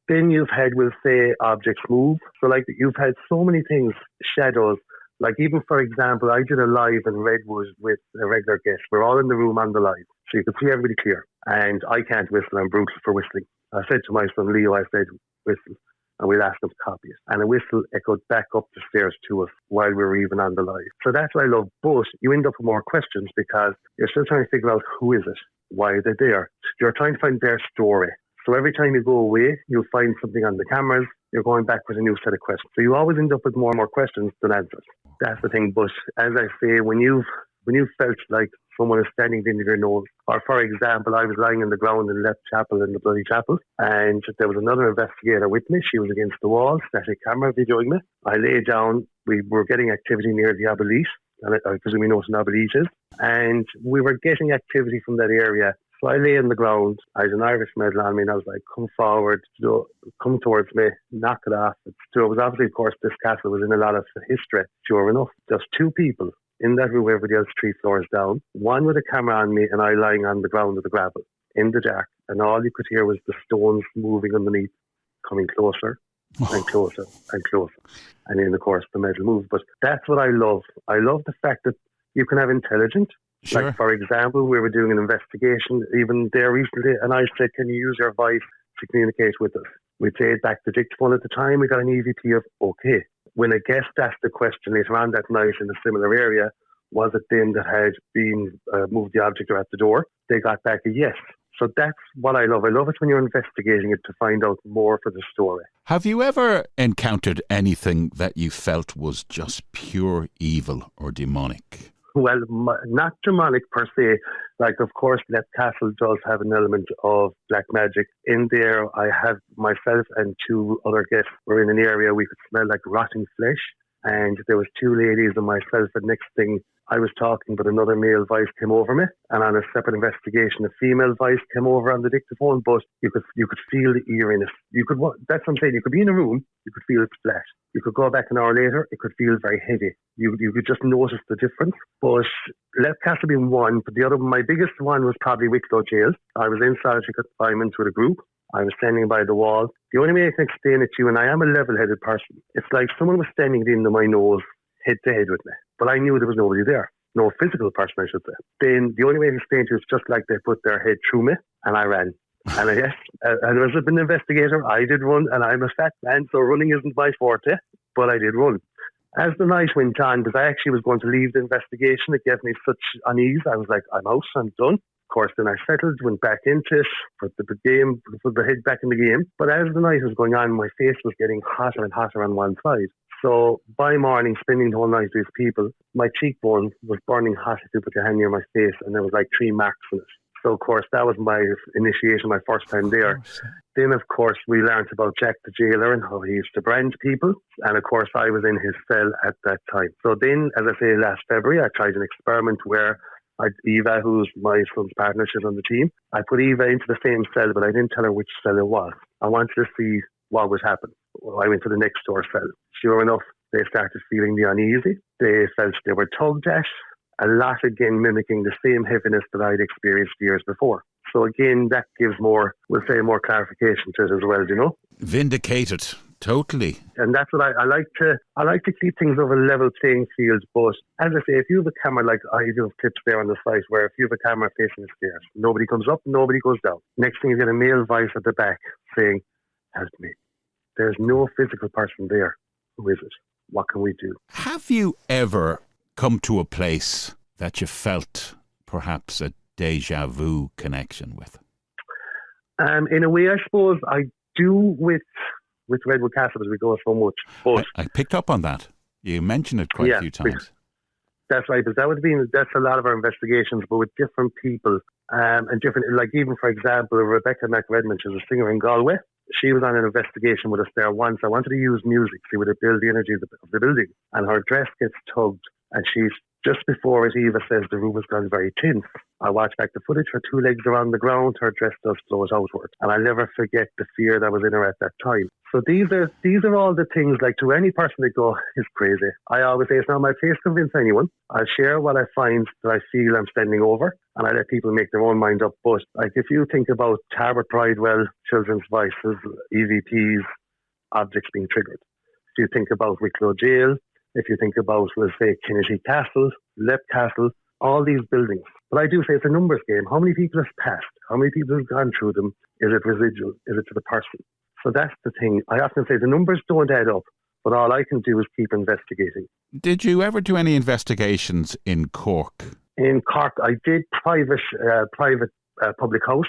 F: Then you've had, we'll say, objects move. So, like, you've had so many things, shadows. Like, even, for example, I did a live in Redwood with a regular guest. We're all in the room on the live, so you could see everybody clear. And I can't whistle. I'm brutal for whistling. I said to my son Leo, I said, whistle. And we'll ask him to copy it. And a whistle echoed back up the stairs to us while we were even on the live. So that's what I love. But you end up with more questions because you're still trying to figure out who is it? Why are they there? You're trying to find their story. So every time you go away, you'll find something on the cameras. You're going back with a new set of questions. So you always end up with more and more questions than answers. That's the thing. But as I say, when you've felt like someone is standing at the end of your nose, or for example, I was lying on the ground in Left Chapel in the bloody chapel, and there was another investigator with me. She was against the wall, static camera videoing me. I lay down. We were getting activity near the obelisk, and I presume you know what an obelisk is. And we were getting activity from that area. So I lay on the ground. I had an Irish medal on me, and I was like, come forward, come towards me, knock it off. It was obviously, of course, this castle was in a lot of history, sure enough. Just 2 people in that room, everybody else 3 floors down, one with a camera on me and I lying on the ground with the gravel in the dark. And all you could hear was the stones moving underneath, coming closer and closer and closer. And then, of course, the metal moves. But that's what I love. I love the fact that you can have intelligent.
B: Sure.
F: Like, for example, we were doing an investigation even there recently, and I said, can you use your voice to communicate with us? We played back the dictaphone at the time. We got an EVP of okay. When a guest asked the question later on that night in a similar area, was it them that had been moved the object or at the door? They got back a yes. So that's what I love. I love it when you're investigating it to find out more for the story.
B: Have you ever encountered anything that you felt was just pure evil or demonic?
F: Well, not demonic per se. Like, of course, Leap Castle does have an element of black magic. In there, I have myself and 2 other guests were in an area we could smell like rotting flesh. And there was 2 ladies and myself. And next thing, I was talking, but another male voice came over me. And on a separate investigation, a female voice came over on the dictaphone. But you could feel the eeriness. That's what I'm saying. You could be in a room, you could feel it's flat. You could go back an hour later, it could feel very heavy. You could just notice the difference. But Leap Castle being one, but the other, my biggest one was probably Wicklow Gaol. I was in solitary confinement with a group. I was standing by the wall. The only way I can explain it to you, and I am a level-headed person, it's like someone was standing at the end of my nose, head to head with me. But I knew there was nobody there. No physical person, I should say. Then the only way I can explain it to you is just like they put their head through me, and I ran. And I guess, and as an investigator, I did run, and I'm a fat man, so running isn't my forte, but I did run. As the night went on, because I actually was going to leave the investigation, it gave me such unease. I was like, I'm out, I'm done. Of course, then I settled, went back into it, put the head back in the game. But as the night was going on, my face was getting hotter and hotter on one side. So by morning, spending the whole night with these people, my cheekbone was burning hot if you put your hand near my face, and there was like 3 marks on it. So, of course, that was my initiation, my first time there. Then, of course, we learned about Jack the jailer and how he used to brand people. And, of course, I was in his cell at that time. So then, as I say, last February, I tried an experiment where Eva, who's my son's partner, she's on the team. I put Eva into the same cell, but I didn't tell her which cell it was. I wanted to see what would happen. Well, I went to the next door cell. Sure enough, they started feeling the uneasy. They felt they were tugged at. A lot, again, mimicking the same heaviness that I'd experienced years before. So, again, that gives more clarification to it as well, you know?
B: Vindicated, totally.
F: And that's what I like to keep things over a level playing field. But, as I say, if you have a camera, like I do have clips there on the site, where if you have a camera facing the stairs, nobody comes up, nobody goes down. Next thing, you get a male voice at the back saying, help me. There's no physical person there. Who is it? What can we do?
B: Have you ever come to a place that you felt perhaps a deja vu connection with?
F: In a way, I suppose I do with Redwood Castle as we go so much. But
B: I picked up on that. You mentioned it quite a few times.
F: That's right, because that's a lot of our investigations, but with different people and different, like even for example, Rebecca McRedmond, she's a singer in Galway. She was on an investigation with us there once. I wanted to use music, see would it build the energy of the building, and her dress gets tugged. And she's just before it, Eva says the room has gone very tense. I watch back the footage. Her 2 legs are on the ground. Her dress does float outward. And I'll never forget the fear that was in her at that time. So these are all the things, like to any person that go, it's crazy. I always say it's not my place to convince anyone. I'll share what I find that I feel I'm standing over, and I let people make their own mind up. But like if you think about Tarbert Bridewell, children's voices, EVPs, objects being triggered. If you think about Wicklow Gaol, if you think about, let's say, Kinnity Castle, Leap Castle, all these buildings. But I do say it's a numbers game. How many people have passed? How many people have gone through them? Is it residual? Is it to the person? So that's the thing. I often say the numbers don't add up, but all I can do is keep investigating.
B: Did you ever do any investigations in Cork?
F: In Cork, I did private public house.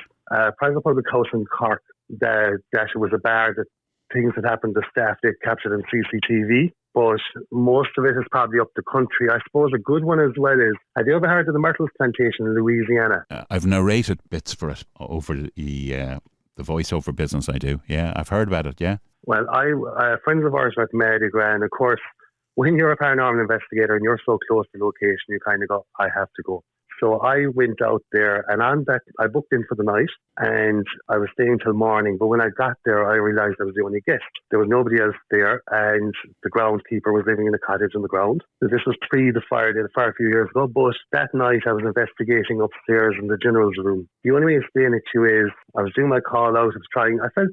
F: Private public house in Cork. That was a bar that things that happened to staff, they captured on CCTV. But most of it is probably up the country. I suppose a good one as well is, have you ever heard of the Myrtles Plantation in Louisiana?
B: I've narrated bits for it over the voiceover business I do. Yeah, I've heard about it, yeah. Well,
F: friends of ours were at Mardi Gras, and of course, when you're a paranormal investigator and you're so close to the location, you kind of go, I have to go. So I went out there, and on that, I booked in for the night, and I was staying till morning. But when I got there, I realised I was the only guest. There was nobody else there, and the groundskeeper was living in a cottage on the ground. This was pre the fire. They had a fire a few years ago. But that night, I was investigating upstairs in the general's room. The only way to explain it to you is I was doing my call out. I was trying. I felt,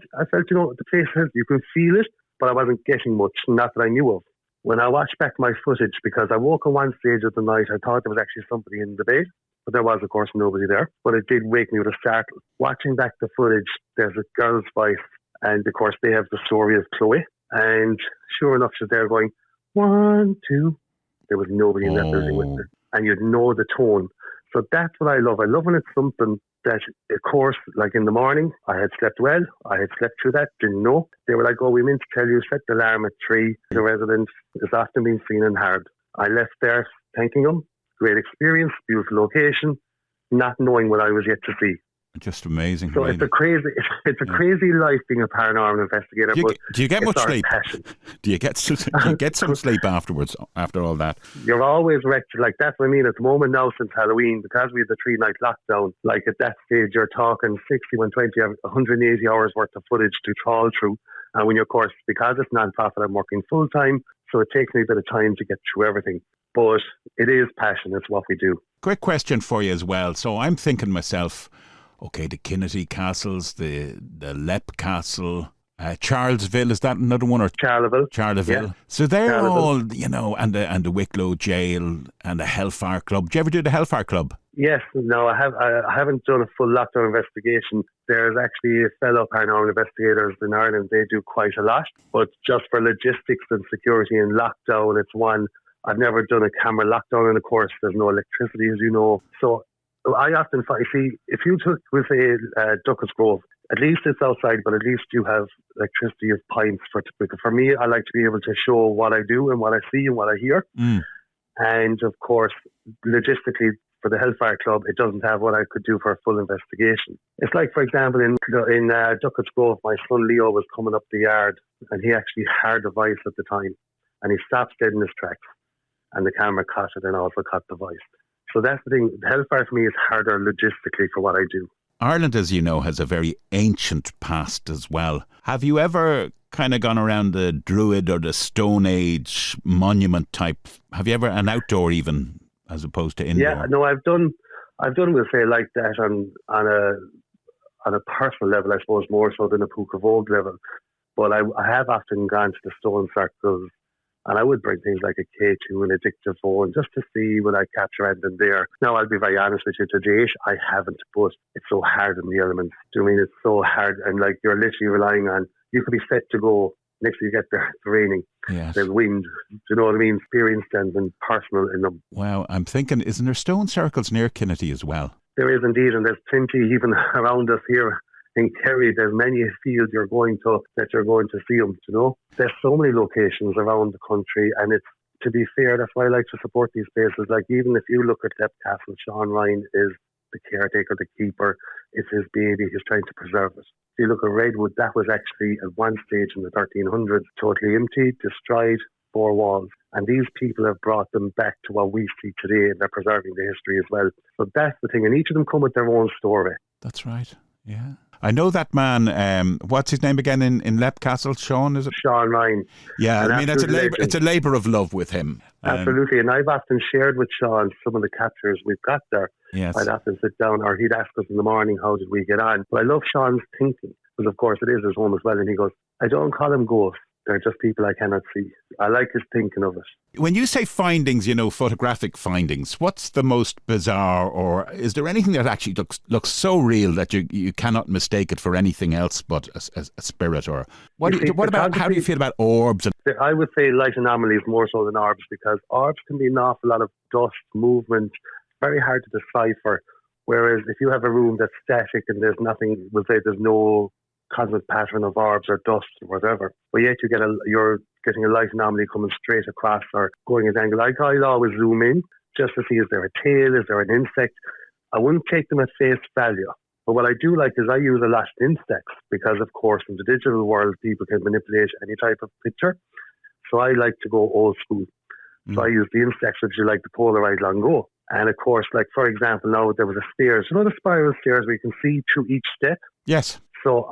F: the place, you can feel it, but I wasn't getting much, not that I knew of. When I watched back my footage, because I woke on one stage of the night, I thought there was actually somebody in the bed, but there was, of course, nobody there. But it did wake me with a startle. Watching back the footage, there's a girl's voice, and of course, they have the story of Chloe. And sure enough, she's there going, 1, 2. There was nobody in that building with her. And you'd know the tone. So that's what I love. I love when it's something that, of course, like in the morning, I had slept well. I had slept through that, didn't know. They were like, oh, we meant to tell you, set the alarm at 3. The resident is often being seen and heard. I left there thanking them. Great experience, beautiful location, not knowing what I was yet to see.
B: Just amazing.
F: So
B: really.
F: it's a crazy life being a paranormal investigator.
B: Do you get much sleep?
F: Passion.
B: Do you get some sleep afterwards, after all that?
F: You're always wretched. Like, that's what I mean. At the moment now, since Halloween, because we had the 3-night lockdown, like at that stage, you're talking 60, 120, 180 hours worth of footage to trawl through. And when you're, of course, because it's non-profit, I'm working full time, so it takes me a bit of time to get through everything. But it is passion. It's what we do.
B: Quick question for you as well. So I'm thinking myself, okay, the Kinnity castles, the Leap Castle, Charlesville, is that another one? Or Charleville. Yeah. So they're all, and the Wicklow Gaol and the Hellfire Club. Do you ever do the Hellfire Club?
F: Yes. No, I haven't done a full lockdown investigation. There's actually fellow paranormal investigators in Ireland. They do quite a lot. But just for logistics and security and lockdown, it's one. I've never done a camera lockdown, and of course, there's no electricity, as you know. So I often find, if you took, we'll say, Duckett's Grove, at least it's outside, but at least you have electricity of pints. For me, I like to be able to show what I do and what I see and what I hear. And of course, logistically, for the Hellfire Club, it doesn't have what I could do for a full investigation. It's like, for example, in Duckett's Grove, my son Leo was coming up the yard, and he actually heard a voice at the time, and he stopped dead in his tracks. And the camera caught it and also caught the voice. So that's the thing. Hellfire for me is harder logistically for what I do. Ireland,
B: as you know, has a very ancient past as well. Have you ever kind of gone around the Druid or the Stone Age monument type? Have you ever an outdoor even, as opposed to indoor?
F: Yeah, no, I've done, we'll say, like that on a personal level, I suppose, more so than a Puca Vogue level. But I have often gone to the stone circles. And I would bring things like a K2 and a dictaphone just to see would I capture anything there. Now, I'll be very honest with you, to date, I haven't, but it's so hard in the elements. Do you mean it's so hard? And like you're literally relying on, you could be set to go, next time you get there, it's raining, there's wind. Do you know what I mean? Experienced and personal in them.
B: Wow, I'm thinking, isn't there stone circles near Kinnity as well?
F: There is indeed, and there's plenty even around us here. In Kerry, there's many fields you're going to see them, you know. There's so many locations around the country, and it's, to be fair, that's why I like to support these places. Like, even if you look at Yester Castle, Sean Ryan is the caretaker, the keeper. It's his baby. He's trying to preserve it. If you look at Redwood, that was actually at one stage in the 1300s, totally empty, destroyed, 4 walls. And these people have brought them back to what we see today, and they're preserving the history as well. So that's the thing. And each of them come with their own story.
B: That's right, yeah. I know that man, what's his name again in Leap Castle? Sean, is it?
F: Sean Ryan.
B: Yeah, I mean, it's a labour of love with him.
F: Absolutely, and I've often shared with Sean some of the captures we've got there.
B: Yes.
F: I'd often sit down, or he'd ask us in the morning, how did we get on? But I love Sean's thinking, because of course it is his home as well, and he goes, I don't call them ghosts. They're just people I cannot see. I like his thinking of it.
B: When you say findings, photographic findings, what's the most bizarre, or is there anything that actually looks so real that you cannot mistake it for anything else but a spirit? Or how do you feel about orbs?
F: I would say light anomalies more so than orbs, because orbs can be an awful lot of dust, movement, very hard to decipher. Whereas if you have a room that's static and there's nothing, we'll say there's no constant pattern of orbs or dust or whatever, but yet you're getting a light anomaly coming straight across or going at an angle. I'll always zoom in just to see, is there a tail, is there an insect? I wouldn't take them at face value. But what I do like is I use a lot of insects, because of course in the digital world people can manipulate any type of picture. So I like to go old school. So I use the insects, which you like the Polaroid long ago. And of course, like for example, now there was a stairs, you know, the spiral stairs where you can see through each step.
B: Yes.
F: So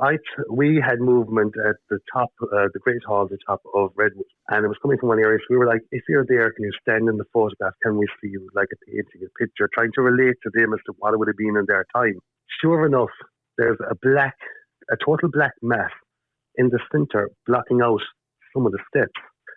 F: we had movement at the top, the Great Hall, the top of Redwood, and it was coming from one area. So we were like, if you're there, can you stand in the photograph? Can we see you? Like a painting, a picture, trying to relate to them as to what it would have been in their time. Sure enough, there's a total black mass in the center blocking out some of the steps.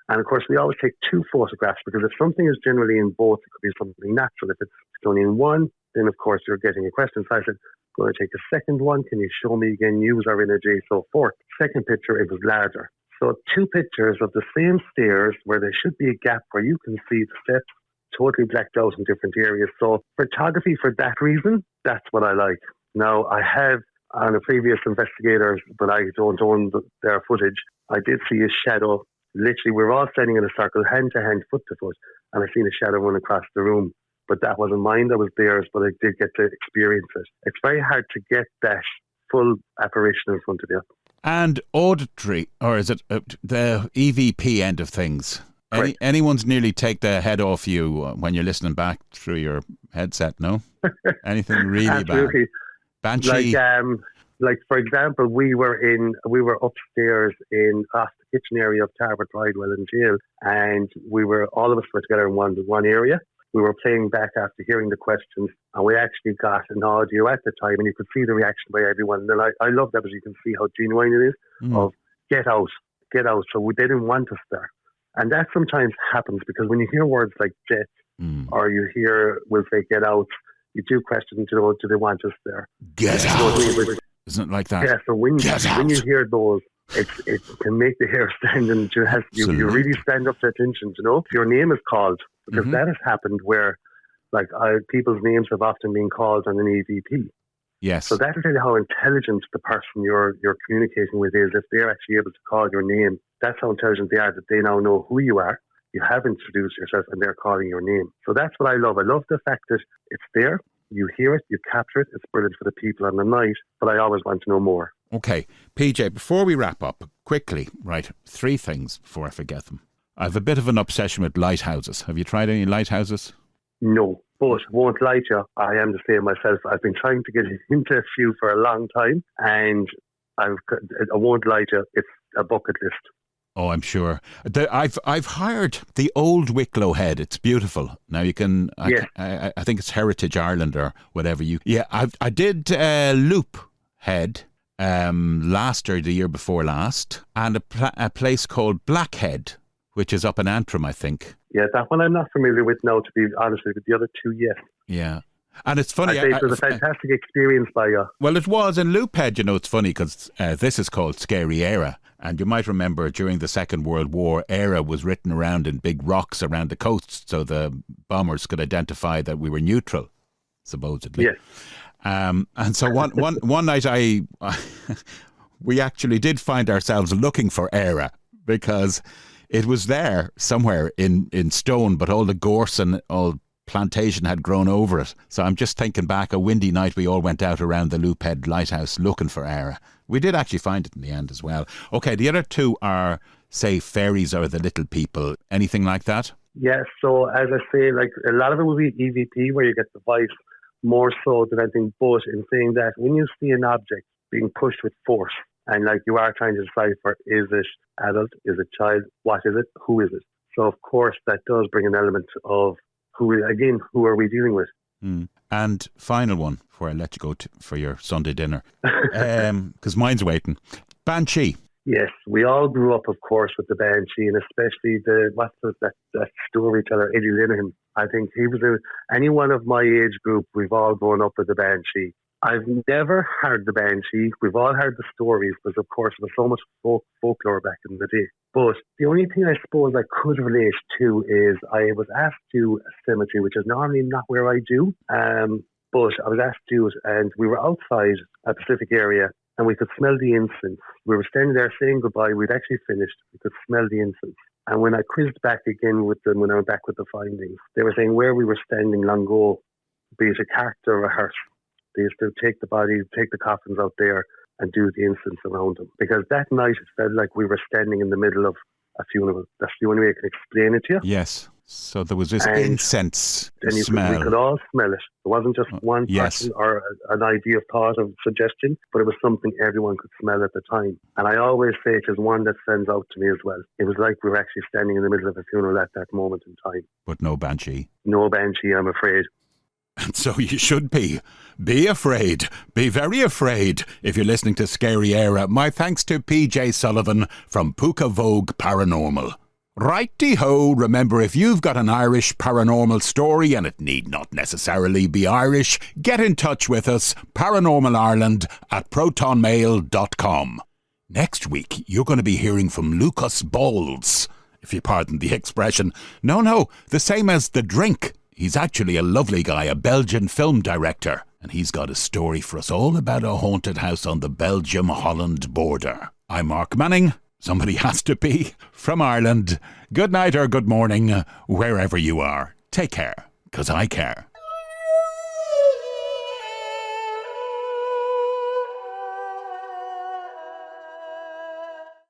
F: And of course, we always take 2 photographs because if something is generally in both, it could be something natural. If it's only in one, then of course you're getting a question. So I said, going to take a second one. Can you show me again? Use our energy, so forth. Second picture, it was larger. So 2 pictures of the same stairs where there should be a gap where you can see the steps totally blacked out in different areas. So photography for that reason, that's what I like. Now, I have on a previous investigator, but I don't own their footage, I did see a shadow. Literally, we were all standing in a circle, hand to hand, foot to foot, and I seen a shadow run across the room. But that wasn't mine, that was theirs, but I did get to experience it. It's very hard to get that full apparition in front of you.
B: And auditory, or is it the EVP end of things? Anyone's nearly take the head off you when you're listening back through your headset, no? Anything really
F: Absolutely.
B: bad? Banshee?
F: Like for example, we were upstairs in off the kitchen area of Tarbert Bridewell in jail, and all of us were together in one area. We were playing back after hearing the questions, and we actually got an audio at the time, and you could see the reaction by everyone. And I love that because you can see how genuine it is of get out. So they didn't want us there. And that sometimes happens because when you hear words like death or you hear, we'll say get out, you do question, do they want us there?
B: Get out. Isn't it like that?
F: Yeah, so when you hear those, it can make the hair stand, and you really stand up to attention, you know? Your name is called, because that has happened where people's names have often been called on an EVP.
B: Yes.
F: So that will tell you how intelligent the person you're communicating with is. If they're actually able to call your name, that's how intelligent they are, that they now know who you are. You have introduced yourself and they're calling your name. So that's what I love. I love the fact that it's there, you hear it, you capture it. It's brilliant for the people on the night, but I always want to know more.
B: Okay. PJ, before we wrap up, quickly, right, 3 things before I forget them. I have a bit of an obsession with lighthouses. Have you tried any lighthouses?
F: No, but won't lie to you, I am the same myself. I've been trying to get into a few for a long time, and I won't lie to you, it's a bucket list.
B: Oh, I'm sure. I've hired the old Wicklow head. It's beautiful. Now you can. I think it's Heritage Ireland or whatever. I did Loop head last or the year before last, and a place called Blackhead, which is up in Antrim, I think.
F: Yeah, that one I'm not familiar with now, to be honest with you. The other 2, yes.
B: Yeah. And it's funny.
F: It was a fantastic experience by you.
B: Well, it was. In Loophead, it's funny because this is called Scary Era. And you might remember during the Second World War, Era was written around in big rocks around the coast so the bombers could identify that we were neutral, supposedly.
F: Yes.
B: And so one night we actually did find ourselves looking for Era because it was there somewhere in stone, but all the gorse and all plantation had grown over it. So I'm just thinking back, a windy night we all went out around the Loophead Lighthouse looking for Era. We did actually find it in the end as well. Okay, the other 2 are, say, fairies or the little people. Anything like that?
F: Yes, so as I say, like a lot of it will be EVP where you get the voice more so than anything, but in saying that when you see an object being pushed with force and like you are trying to decipher, is it adult, is it child, what is it, who is it? So of course that does bring an element of who are we dealing with?
B: And final one before I let you go for your Sunday dinner, because mine's waiting. Banshee.
F: Yes, we all grew up, of course, with the Banshee, and especially that storyteller, Eddie Linehan. I think he was any one of my age group, we've all grown up with the Banshee. I've never heard the Banshee. We've all heard the stories, because of course there was so much folklore back in the day. But the only thing I suppose I could relate to is I was asked to do a cemetery, which is normally not where I do. But I was asked to do it, and we were outside a Pacific area, and we could smell the incense. We were standing there saying goodbye. We'd actually finished. We could smell the incense. And when I quizzed back again with them, when I went back with the findings, they were saying where we were standing long ago, be it a cart or a hearse, they used to take the body, take the coffins out there and do the incense around them. Because that night it felt like we were standing in the middle of a funeral. That's the only way I can explain it to you.
B: Yes. So there was this
F: And
B: incense
F: And we
B: smell.
F: could all smell it. It wasn't just one
B: yes.
F: person or an idea, thought, of suggestion, but it was something everyone could smell at the time. And I always say it is one that stands out to me as well. It was like we were actually standing in the middle of a funeral at that moment in time.
B: But no banshee.
F: No banshee, I'm afraid.
B: And so you should be. Be afraid. Be very afraid if you're listening to Scary Era. My thanks to PJ Sullivan from Puca Vogue Paranormal. Righty-ho, remember, if you've got an Irish paranormal story, and it need not necessarily be Irish, get in touch with us, paranormalireland@protonmail.com. Next week, you're going to be hearing from Lucas Balls, if you pardon the expression. No, the same as the drink. He's actually a lovely guy, a Belgian film director, and he's got a story for us all about a haunted house on the Belgium-Holland border. I'm Mark Manning. Somebody has to be. From Ireland. Good night or good morning, wherever you are. Take care, 'cause I care.